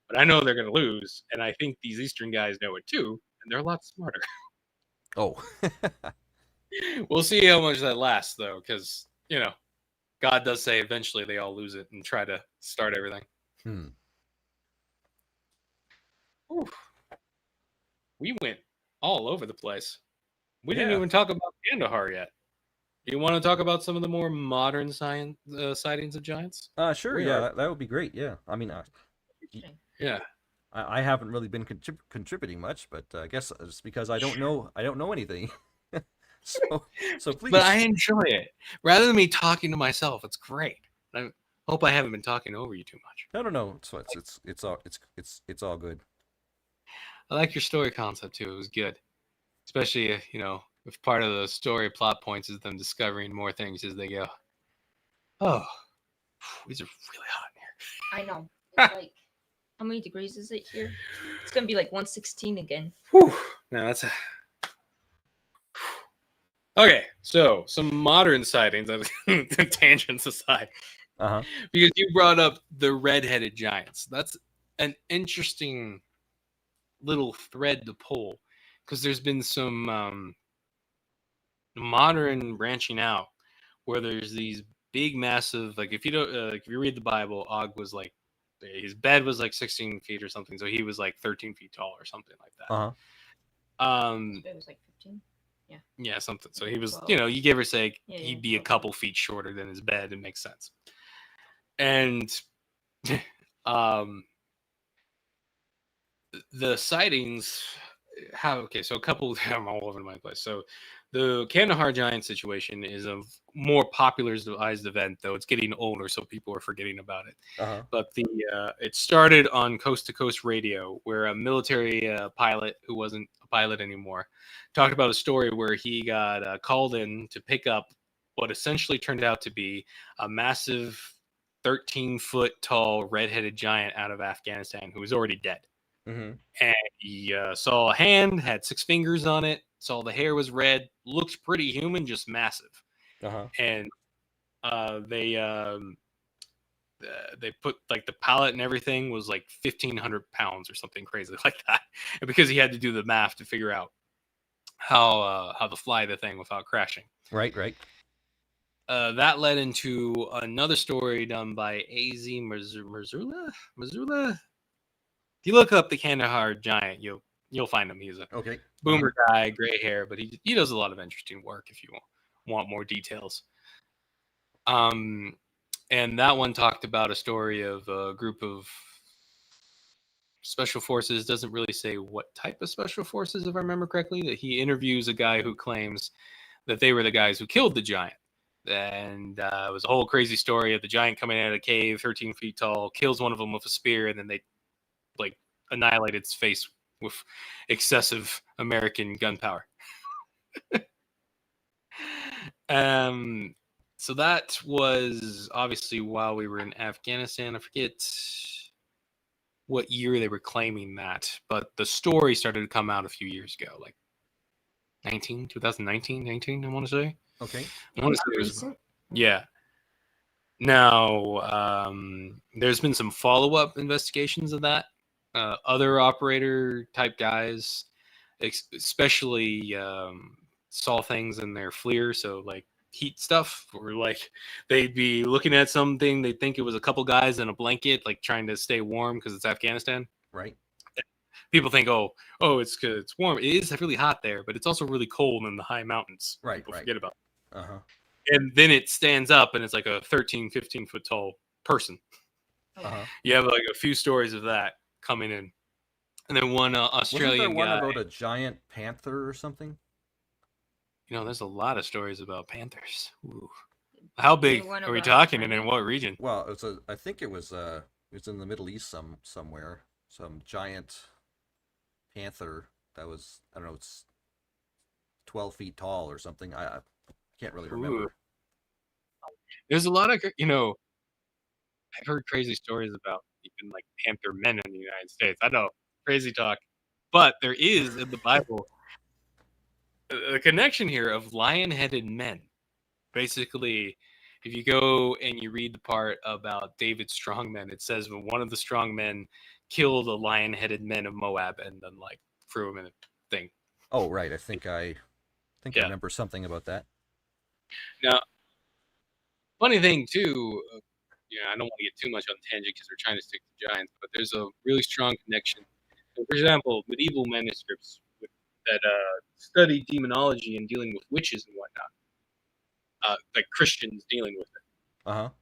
But I know they're going to lose, and I think these Eastern guys know it too, and they're a lot smarter. Oh. We'll see how much that lasts, though, because, God does say eventually they all lose it and try to start everything. We went all over the place. We didn't even talk about Kandahar yet. Do you want to talk about some of the more modern sightings of giants? Sure. That would be great. Yeah. I mean, I haven't really been contributing much, but I guess it's because I don't know anything. so please. But I enjoy it. Rather than me talking to myself, it's great. I hope I haven't been talking over you too much. No. It's all good. I like your story concept too. It was good, especially if part of the story plot points is them discovering more things as they go. Oh, these are really hot in here. I know. It's like, how many degrees is it here? It's gonna be like 116 again. Whew. No, that's okay. So some modern sightings, tangents aside, because you brought up the red-headed giants. That's an interesting little thread to pull, because there's been some modern branching out where there's these big, massive. Like if you don't, if you read the Bible, Og was like, his bed was like 16 feet or something, so he was like 13 feet tall or something like that. His bed was like 15. Yeah, something. So he was, 12. you know, you give or take, Yeah, he'd be a 12. couple feet shorter than his bed. It makes sense. And the sightings have, okay, so a couple, I'm all over my place. So the Kandahar giant situation is a more popularized event, though it's getting older, so people are forgetting about it. But the it started on Coast to Coast Radio, where a military pilot who wasn't a pilot anymore talked about a story where he got called in to pick up what essentially turned out to be a massive 13-foot tall red-headed giant out of Afghanistan who was already dead. Mm-hmm. And he saw a hand, had 6 fingers on it, saw the hair was red, looked pretty human, just massive. And they put like the pallet and everything was like 1,500 pounds or something crazy like that. And because he had to do the math to figure out how to fly the thing without crashing. Right. That led into another story done by A.Z. Missoula. If you look up the Kandahar giant, you'll find him. He's a boomer guy, gray hair, but he does a lot of interesting work if you want more details. And that one talked about a story of a group of special forces. Doesn't really say what type of special forces, if I remember correctly. That he interviews a guy who claims that they were the guys who killed the giant. And it was a whole crazy story of the giant coming out of a cave, 13 feet tall, kills one of them with a spear, and then they like annihilate its face with excessive American gunpowder. So that was obviously while we were in Afghanistan. I forget what year they were claiming that, but the story started to come out a few years ago, like 2019, I want to say. Okay. I want to say it was, yeah. Now, there's been some follow-up investigations of that. Other operator type guys, especially saw things in their FLIR, so like heat stuff, or like they'd be looking at something, they'd think it was a couple guys in a blanket, like trying to stay warm because it's Afghanistan. Right. People think, oh, it's warm. It is really hot there, but it's also really cold in the high mountains. Right. People forget about it. And then it stands up and it's like a 13, 15 foot tall person. You have like a few stories of that coming in. And then one Australian Wasn't there one guy about a giant panther or something? You know, there's a lot of stories about panthers. Ooh. How big are we talking, and in what region? Well, I think it was in the Middle East somewhere. Some giant panther that was, I don't know, it's 12 feet tall or something. I can't really remember. Ooh. There's a lot of, I've heard crazy stories about even like panther men in the United States. I know, crazy talk. But there is in the Bible a connection here of lion-headed men. Basically, if you go and you read the part about David's strongmen, it says when one of the strongmen killed a lion-headed men of Moab and then like threw him in a thing. Oh, right. I think I remember something about that. Now, funny thing too, I don't want to get too much on tangent because we're trying to stick to giants, but there's a really strong connection. So, for example, medieval manuscripts that study demonology and dealing with witches and whatnot, like Christians dealing with it.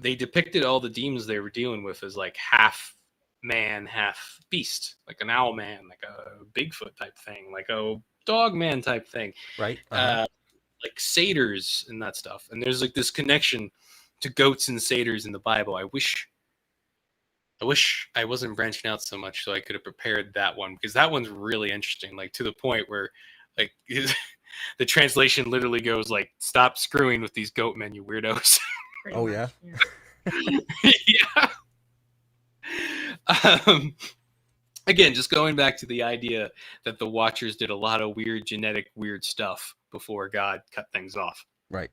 They depicted all the demons they were dealing with as like half man, half beast, like an owl man, like a Bigfoot type thing, like a dog man type thing, right? Like satyrs and that stuff. And there's like this connection to goats and satyrs in the Bible. I wish I wasn't branching out so much so I could have prepared that one, because that one's really interesting, like to the point where like the translation literally goes like, stop screwing with these goat men, you weirdos. Oh yeah. Yeah. Again, just going back to the idea that the Watchers did a lot of weird stuff before God cut things off. Right.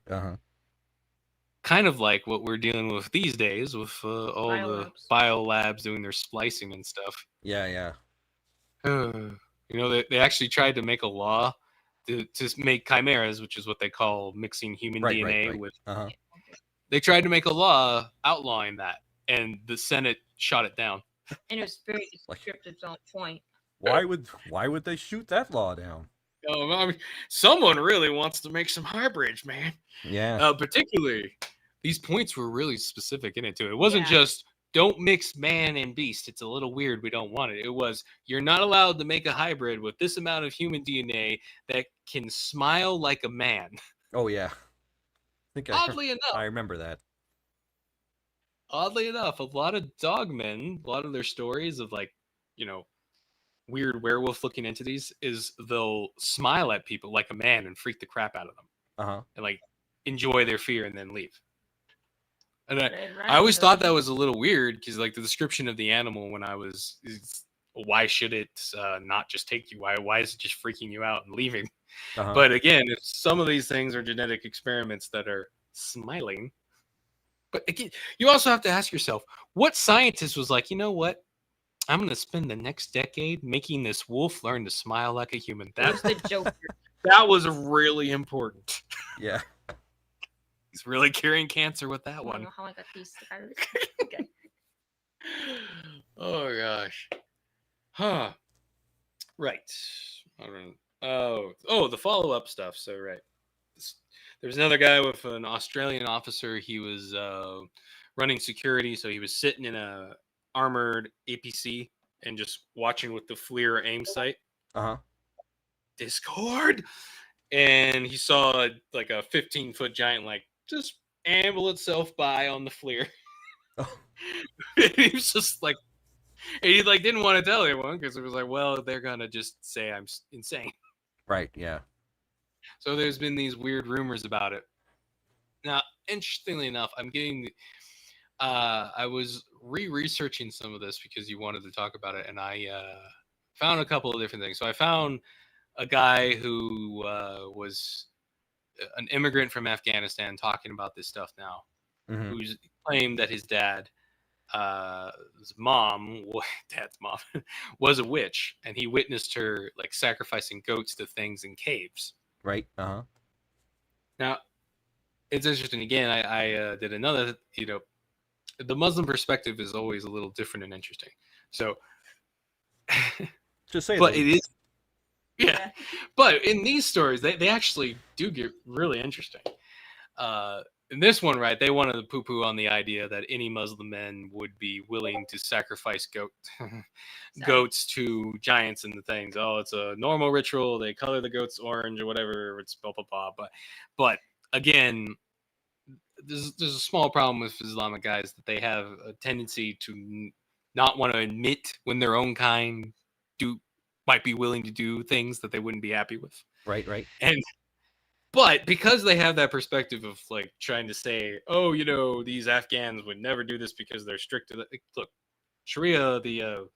Kind of like what we're dealing with these days with all the biolabs doing their splicing and stuff. Yeah. They actually tried to make a law to make chimeras, which is what they call mixing human DNA right. with. Uh-huh. They tried to make a law outlawing that, and the Senate shot it down. And it was very descriptive on point. Why would they shoot that law down? Oh, I mean, someone really wants to make some hybrids, man. Yeah. Particularly, these points were really specific in it too. It wasn't Yeah. just don't mix man and beast. It's a little weird. We don't want it. It was you're not allowed to make a hybrid with this amount of human DNA that can smile like a man. Oh yeah. I think Oddly enough, I remember that. Oddly enough, a lot of dogmen, a lot of their stories of like, you know, weird werewolf-looking entities is they'll smile at people like a man and freak the crap out of them. Uh-huh. And like enjoy their fear and then leave. And Right, I always thought that was a little weird because like the description of the animal when I was is, why should it not just take you? Why is it just freaking you out and leaving? Uh-huh. But again, if some of these things are genetic experiments that are smiling. But again, you also have to ask yourself, what scientist was like, you know what? I'm going to spend the next decade making this wolf learn to smile like a human. That was the Joker. That was really important. Yeah. He's really curing cancer with that I one. don't know how I got these. Okay. Oh gosh. Huh. Right. I don't know. Oh, the follow-up stuff. So right. There's another guy with an Australian officer. He was running security, so he was sitting in a armored APC and just watching with the FLIR aim sight. Uh-huh. Discord. And he saw like a 15-foot giant like just amble itself by on the FLIR. Oh. He was just like, and he like didn't want to tell anyone because it was like, well, they're gonna just say I'm insane. Right, yeah. So there's been these weird rumors about it. Now, interestingly enough, I'm getting I was researching some of this because you wanted to talk about it, and I found a couple of different things. So I found a guy who was an immigrant from Afghanistan talking about this stuff now, who's claimed that his dad's mom was a witch, and he witnessed her like sacrificing goats to things in caves. Right. Uh-huh. Now, it's interesting. Again, I did another, the Muslim perspective is always a little different and interesting. So, just say but it is, yeah. But in these stories, they actually do get really interesting. In this one, right, they wanted to poo-poo on the idea that any Muslim men would be willing to sacrifice goats to giants and the things. Oh, it's a normal ritual. They color the goats orange or whatever. It's blah, blah, blah. But again, there's a small problem with Islamic guys that they have a tendency to not want to admit when their own kind might be willing to do things that they wouldn't be happy with. Right. But because they have that perspective of like trying to say, oh, these Afghans would never do this because they're strict to look, Sharia, the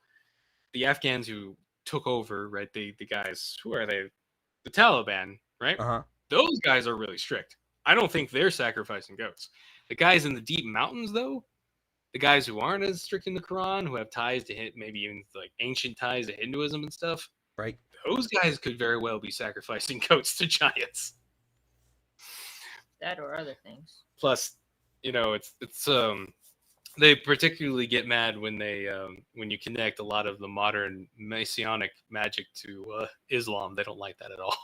Afghans who took over, right? The guys, who are they? The Taliban, right? Uh-huh. Those guys are really strict. I don't think they're sacrificing goats. The guys in the deep mountains, though, the guys who aren't as strict in the Quran, who have ties to maybe even like ancient ties to Hinduism and stuff, right? Those guys could very well be sacrificing goats to giants. That or other things. Plus, it's they particularly get mad when they when you connect a lot of the modern Messianic magic to Islam. They don't like that at all.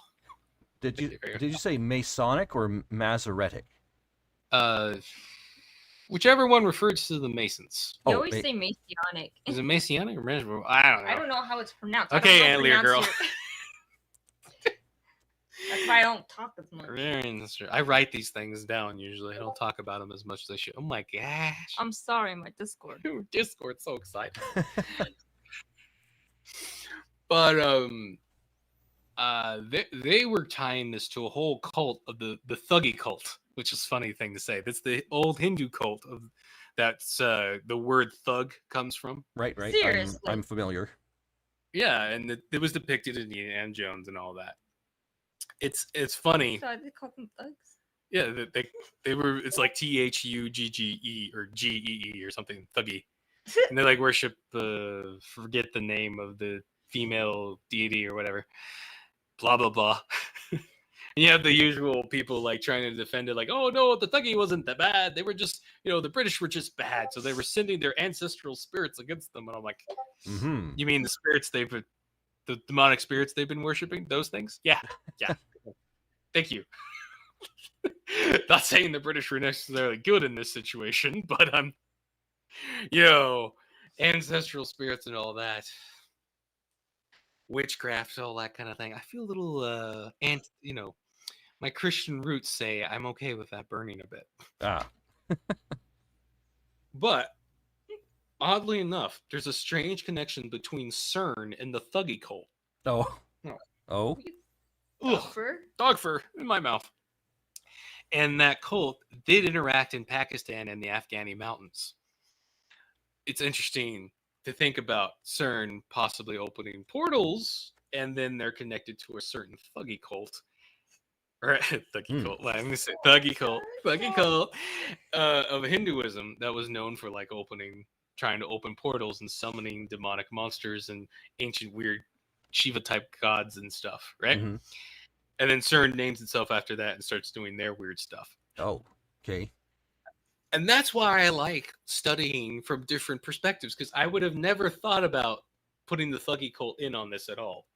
Did you say Masonic or Masoretic? Whichever one refers to the Masons. You always say Messianic. Is it Messianic or Masoretic? I don't know. I don't know how it's pronounced. Okay, Antlier girl. That's why I don't talk as much. I write these things down usually. I don't talk about them as much as I should. Oh my gosh. I'm sorry, my Discord. Your Discord's so exciting. But they were tying this to a whole cult of the Thuggy cult, which is a funny thing to say. That's the old Hindu cult of that's the word thug comes from. Right. Seriously? I'm familiar. Yeah, and it was depicted in Indiana Jones and all that. It's funny. So they call them thugs? Yeah, they were. It's like THUGGE or GEE or something, thuggy, and they like worship forget the name of the female deity or whatever. Blah blah blah. You have the usual people like trying to defend it, like, oh no, the Thuggee wasn't that bad. They were just, the British were just bad, so they were sending their ancestral spirits against them. And I'm like, you mean the spirits the demonic spirits they've been worshiping? Those things? Yeah. Thank you. Not saying the British were necessarily good in this situation, but ancestral spirits and all that. Witchcraft, all that kind of thing. I feel a little my Christian roots say I'm okay with that burning a bit. But oddly enough, there's a strange connection between CERN and the Thuggee cult. Oh. Dog fur in my mouth. And that cult did interact in Pakistan and the Afghani mountains. It's interesting to think about CERN possibly opening portals, and then they're connected to a certain Thuggee cult. Or Thuggee cult. Let me say Thuggee cult of Hinduism that was known for like trying to open portals and summoning demonic monsters and ancient weird Shiva type gods and stuff, right? Mm-hmm. And then CERN names itself after that and starts doing their weird stuff. Oh, okay. And that's why I like studying from different perspectives, because I would have never thought about putting the Thuggee cult in on this at all.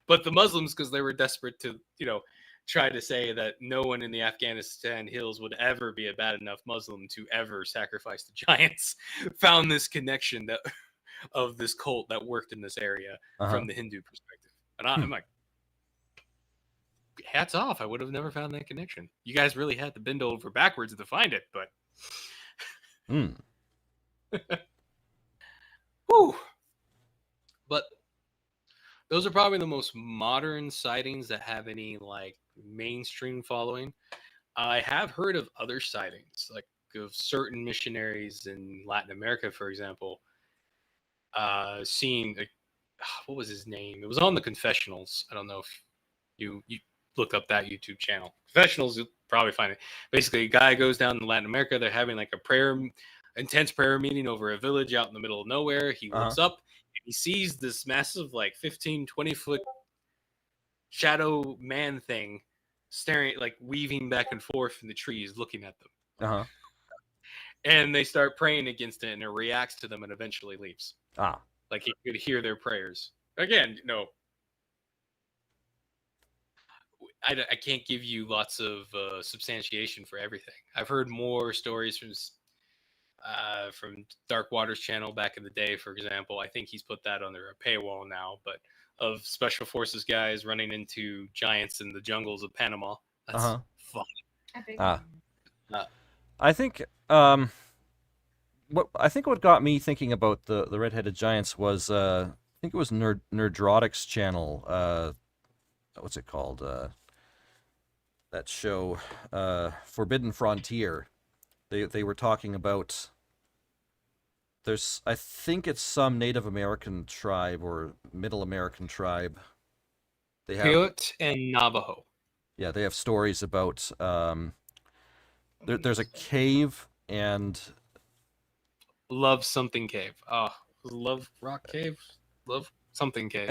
But the Muslims, because they were desperate to, try to say that no one in the Afghanistan hills would ever be a bad enough Muslim to ever sacrifice the giants, found this connection of this cult that worked in this area from the Hindu perspective. And I'm like, hats off. I would have never found that connection. You guys really had to bend over backwards to find it, but Whew. But those are probably the most modern sightings that have any like mainstream following. I have heard of other sightings, like of certain missionaries in Latin America, for example, seeing what was his name? It was on the Confessionals. I don't know if you look up that YouTube channel. Confessionals, you'll probably find it. Basically, a guy goes down to Latin America. They're having like a intense prayer meeting over a village out in the middle of nowhere. He looks up and he sees this massive, like 15, 20 foot shadow man thing staring, like weaving back and forth in the trees, looking at them. And they start praying against it, and it reacts to them and eventually leaves. Like he could hear their prayers. Again, I can't give you lots of substantiation for everything. I've heard more stories from Dark Waters channel back in the day, for example. I think he's put that under a paywall now, but of special forces guys running into giants in the jungles of Panama. That's fun. I think what got me thinking about the red-headed giants was I think it was Nerdrotic's channel. What's it called? That show, Forbidden Frontier. They were talking about I think it's some Native American tribe or Middle American tribe. They have Paiute and Navajo. Yeah, they have stories about there's a cave and Love something cave. Love rock cave. Love something cave.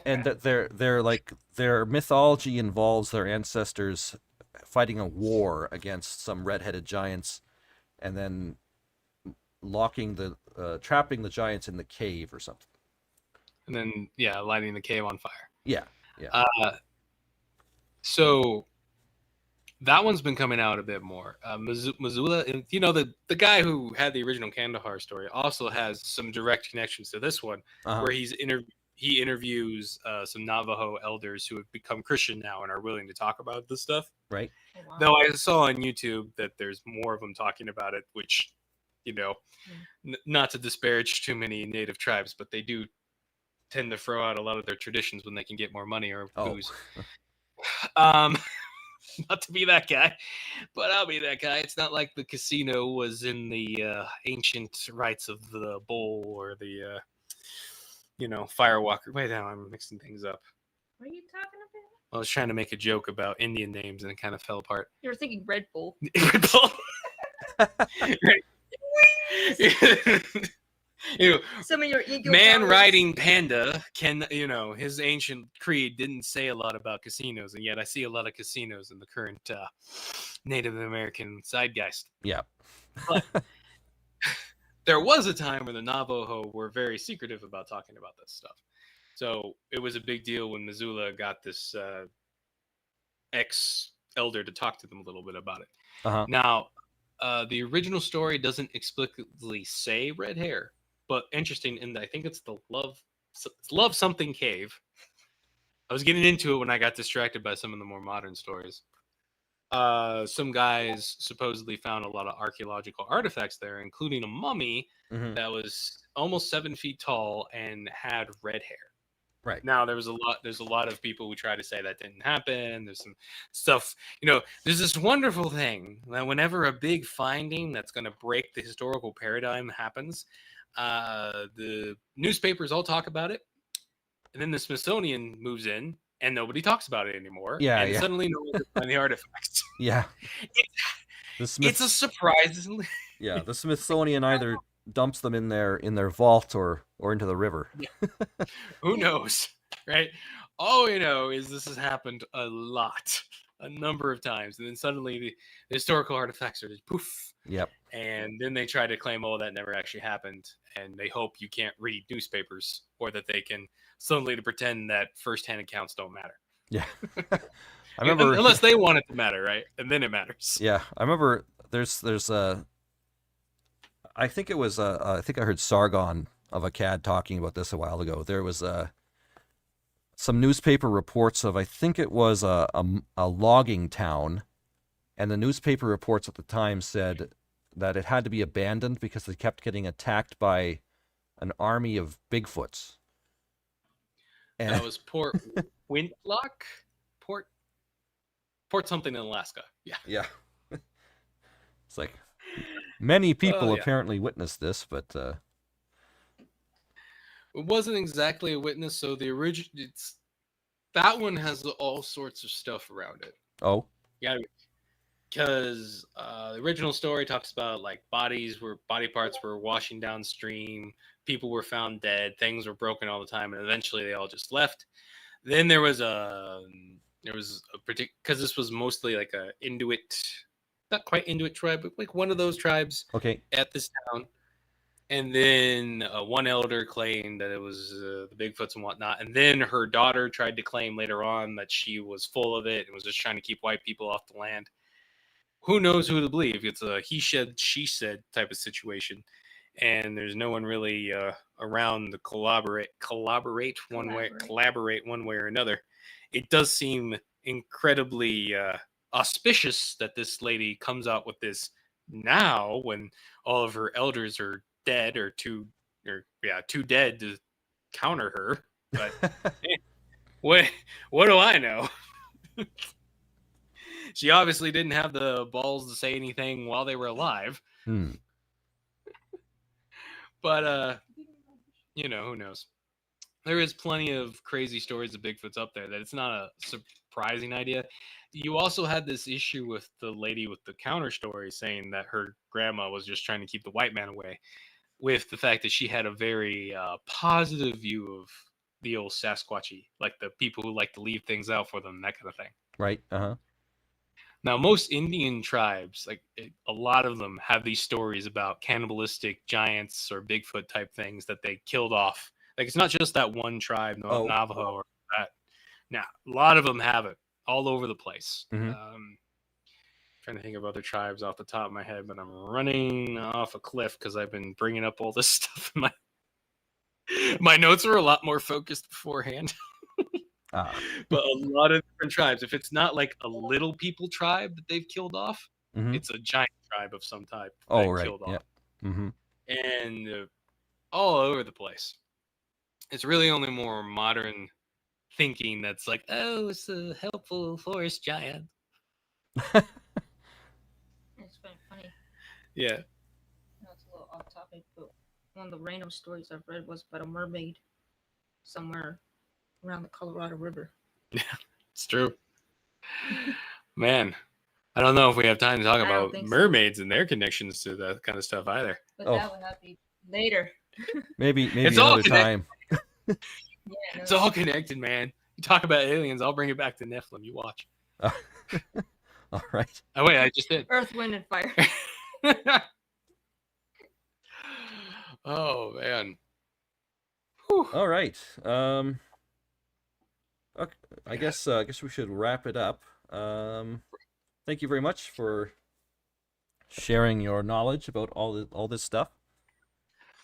And that their mythology involves their ancestors fighting a war against some red-headed giants, and then trapping the giants in the cave or something. And then lighting the cave on fire. Yeah. So that one's been coming out a bit more. Missoula, the guy who had the original Kandahar story also has some direct connections to this one, where he interviews some Navajo elders who have become Christian now and are willing to talk about this stuff. Right. Oh, wow. Though I saw on YouTube that there's more of them talking about it, which, not to disparage too many native tribes, but they do tend to throw out a lot of their traditions when they can get more money or booze. Not to be that guy, but I'll be that guy. It's not like the casino was in the ancient rites of the bull or the, firewalker. Wait, now I'm mixing things up. What are you talking about? I was trying to make a joke about Indian names and it kind of fell apart. You were thinking Red Bull. Red Bull. You know, Some of your ego man powers. riding panda can, his ancient creed didn't say a lot about casinos, and yet I see a lot of casinos in the current Native American zeitgeist. Yeah. But there was a time when the Navajo were very secretive about talking about this stuff. So it was a big deal when Missoula got this ex-elder to talk to them a little bit about it. Uh-huh. Now, the original story doesn't explicitly say red hair, but interesting in that I think it's the Love Something Cave. I was getting into it when I got distracted by some of the more modern stories. Some guys supposedly found a lot of archaeological artifacts there, including a mummy that was almost 7 feet tall and had red hair. Right. Now there's a lot of people who try to say that didn't happen. There's some stuff, there's this wonderful thing that whenever a big finding that's going to break the historical paradigm happens, the newspapers all talk about it, and then the Smithsonian moves in and nobody talks about it anymore. Yeah, and yeah. suddenly no one can find the artifacts. Yeah. It's a surprise. Yeah, the Smithsonian either dumps them in their vault or into the river. Yeah. Who knows, right? All we know is this has happened a number of times, and then suddenly the historical artifacts are just poof. Yep. And then they try to claim, oh, that never actually happened, and they hope you can't read newspapers, or that they can suddenly to pretend that first-hand accounts don't matter. Yeah. I remember, unless they want it to matter, right? And then it matters. Yeah, I remember. There's I think it was I think I heard Sargon of Akkad talking about this a while ago. There was some newspaper reports of, I think it was a logging town, and the newspaper reports at the time said that it had to be abandoned because they kept getting attacked by an army of Bigfoots. And that was Port Wintlock, Port something in Alaska. Yeah. Yeah. It's like many people yeah. apparently witnessed this, but it wasn't exactly a witness. So the original, that one has all sorts of stuff around it. Oh. Yeah, because the original story talks about like body parts were washing downstream, people were found dead, things were broken all the time, and eventually they all just left. Then there was a particular, because this was mostly like a Inuit, not quite Inuit tribe, but like one of those tribes. Okay. At this town. And then one elder claimed that it was the Bigfoots and whatnot. And then her daughter tried to claim later on that she was full of it and was just trying to keep white people off the land. Who knows who to believe? It's a he said, she said type of situation. And there's no one really around to collaborate one way or another. It does seem incredibly auspicious that this lady comes out with this now when all of her elders are dead or too dead to counter her. But what do I know? She obviously didn't have the balls to say anything while they were alive. But who knows? There is plenty of crazy stories of Bigfoots up there that it's not a surprising idea. You also had this issue with the lady with the counter story saying that her grandma was just trying to keep the white man away, with the fact that she had a very positive view of the old Sasquatchy, like the people who like to leave things out for them, that kind of thing. Right. Uh-huh. Now, most Indian tribes, a lot of them have these stories about cannibalistic giants or Bigfoot type things that they killed off. Like, it's not just that one tribe, Navajo or that. Now, a lot of them have it all over the place. Mm-hmm. Trying to think of other tribes off the top of my head, but I'm running off a cliff because I've been bringing up all this stuff in my notes are a lot more focused beforehand. But a lot of different tribes. If it's not like a little people tribe that they've killed off, it's a giant tribe of some type. Oh, right. Killed off. Mm-hmm. And all over the place. It's really only more modern thinking that's like, oh, it's a helpful forest giant. It's kind of funny. Yeah. That's a little off topic, but one of the random stories I've read was about a mermaid somewhere around the Colorado River. Yeah, it's true. Man, I don't know if we have time to talk about mermaids and their connections to that kind of stuff either. But that would have to be later. Maybe It's all another time. Yeah, It's all connected, man. You talk about aliens, I'll bring it back to Nephilim. You watch. All right. Oh wait, I just did. Earth, Wind, and Fire. Oh man. All right. Okay, I guess we should wrap it up. Thank you very much for sharing your knowledge about all this stuff.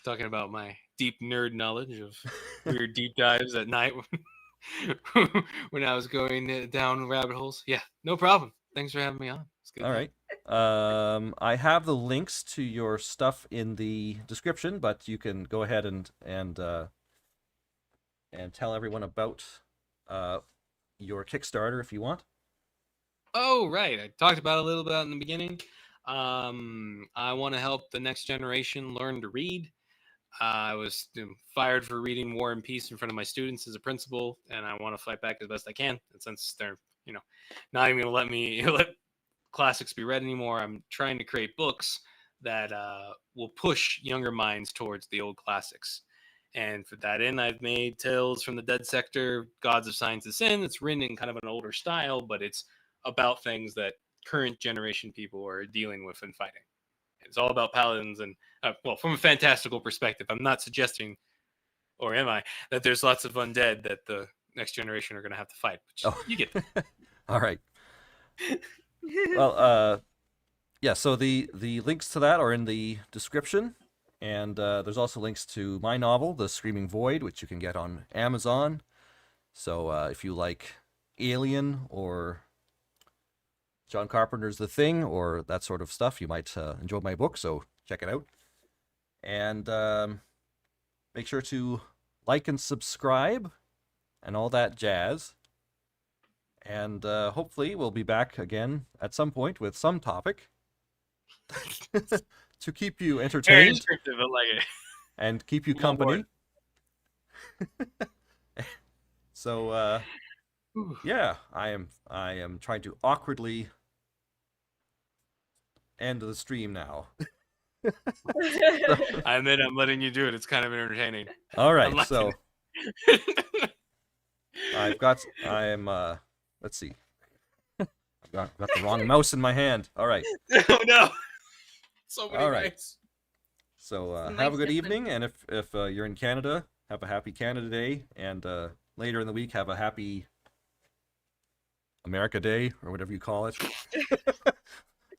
Talking about my deep nerd knowledge of weird deep dives at night when I was going down rabbit holes. Yeah, no problem. Thanks for having me on. It's good. All right. I have the links to your stuff in the description, but you can go ahead and tell everyone about your Kickstarter if you want. Oh, right. I talked about it a little bit in the beginning. I want to help the next generation learn to read. I was fired for reading War and Peace in front of my students as a principal, and I want to fight back as best I can. And since they're, not even going to let me let classics be read anymore, I'm trying to create books that will push younger minds towards the old classics. And for that end, I've made Tales from the Dead Sector, Gods of Science and Sin. It's written in kind of an older style, but it's about things that current generation people are dealing with and fighting. It's all about paladins and, well, from a fantastical perspective, I'm not suggesting, or am I, that there's lots of undead that the next generation are going to have to fight. But you get that. All right. Well, yeah, so the links to that are in the description. And there's also links to my novel, The Screaming Void, which you can get on Amazon. So if you like Alien or John Carpenter's The Thing or that sort of stuff, you might enjoy my book, so check it out. And make sure to like and subscribe and all that jazz. And hopefully we'll be back again at some point with some topic to keep you Very entertained descriptive, I like it. and keep you One company. word. So yeah, I am trying to awkwardly end the stream now. I admit I'm letting you do it. It's kind of entertaining. All right, I'm so let's see. I've got the wrong mouse in my hand. All right. Oh no. So many All right. rights. So It's have a nice good to- evening, and if you're in Canada, have a happy Canada Day, and later in the week have a happy America Day or whatever you call it,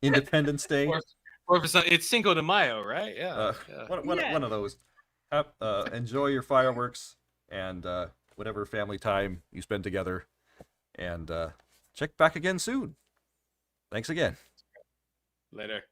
Independence Day. Or for some, it's Cinco de Mayo, right? Yeah. Yeah. One of those. Enjoy your fireworks and whatever family time you spend together, and check back again soon. Thanks again. Later.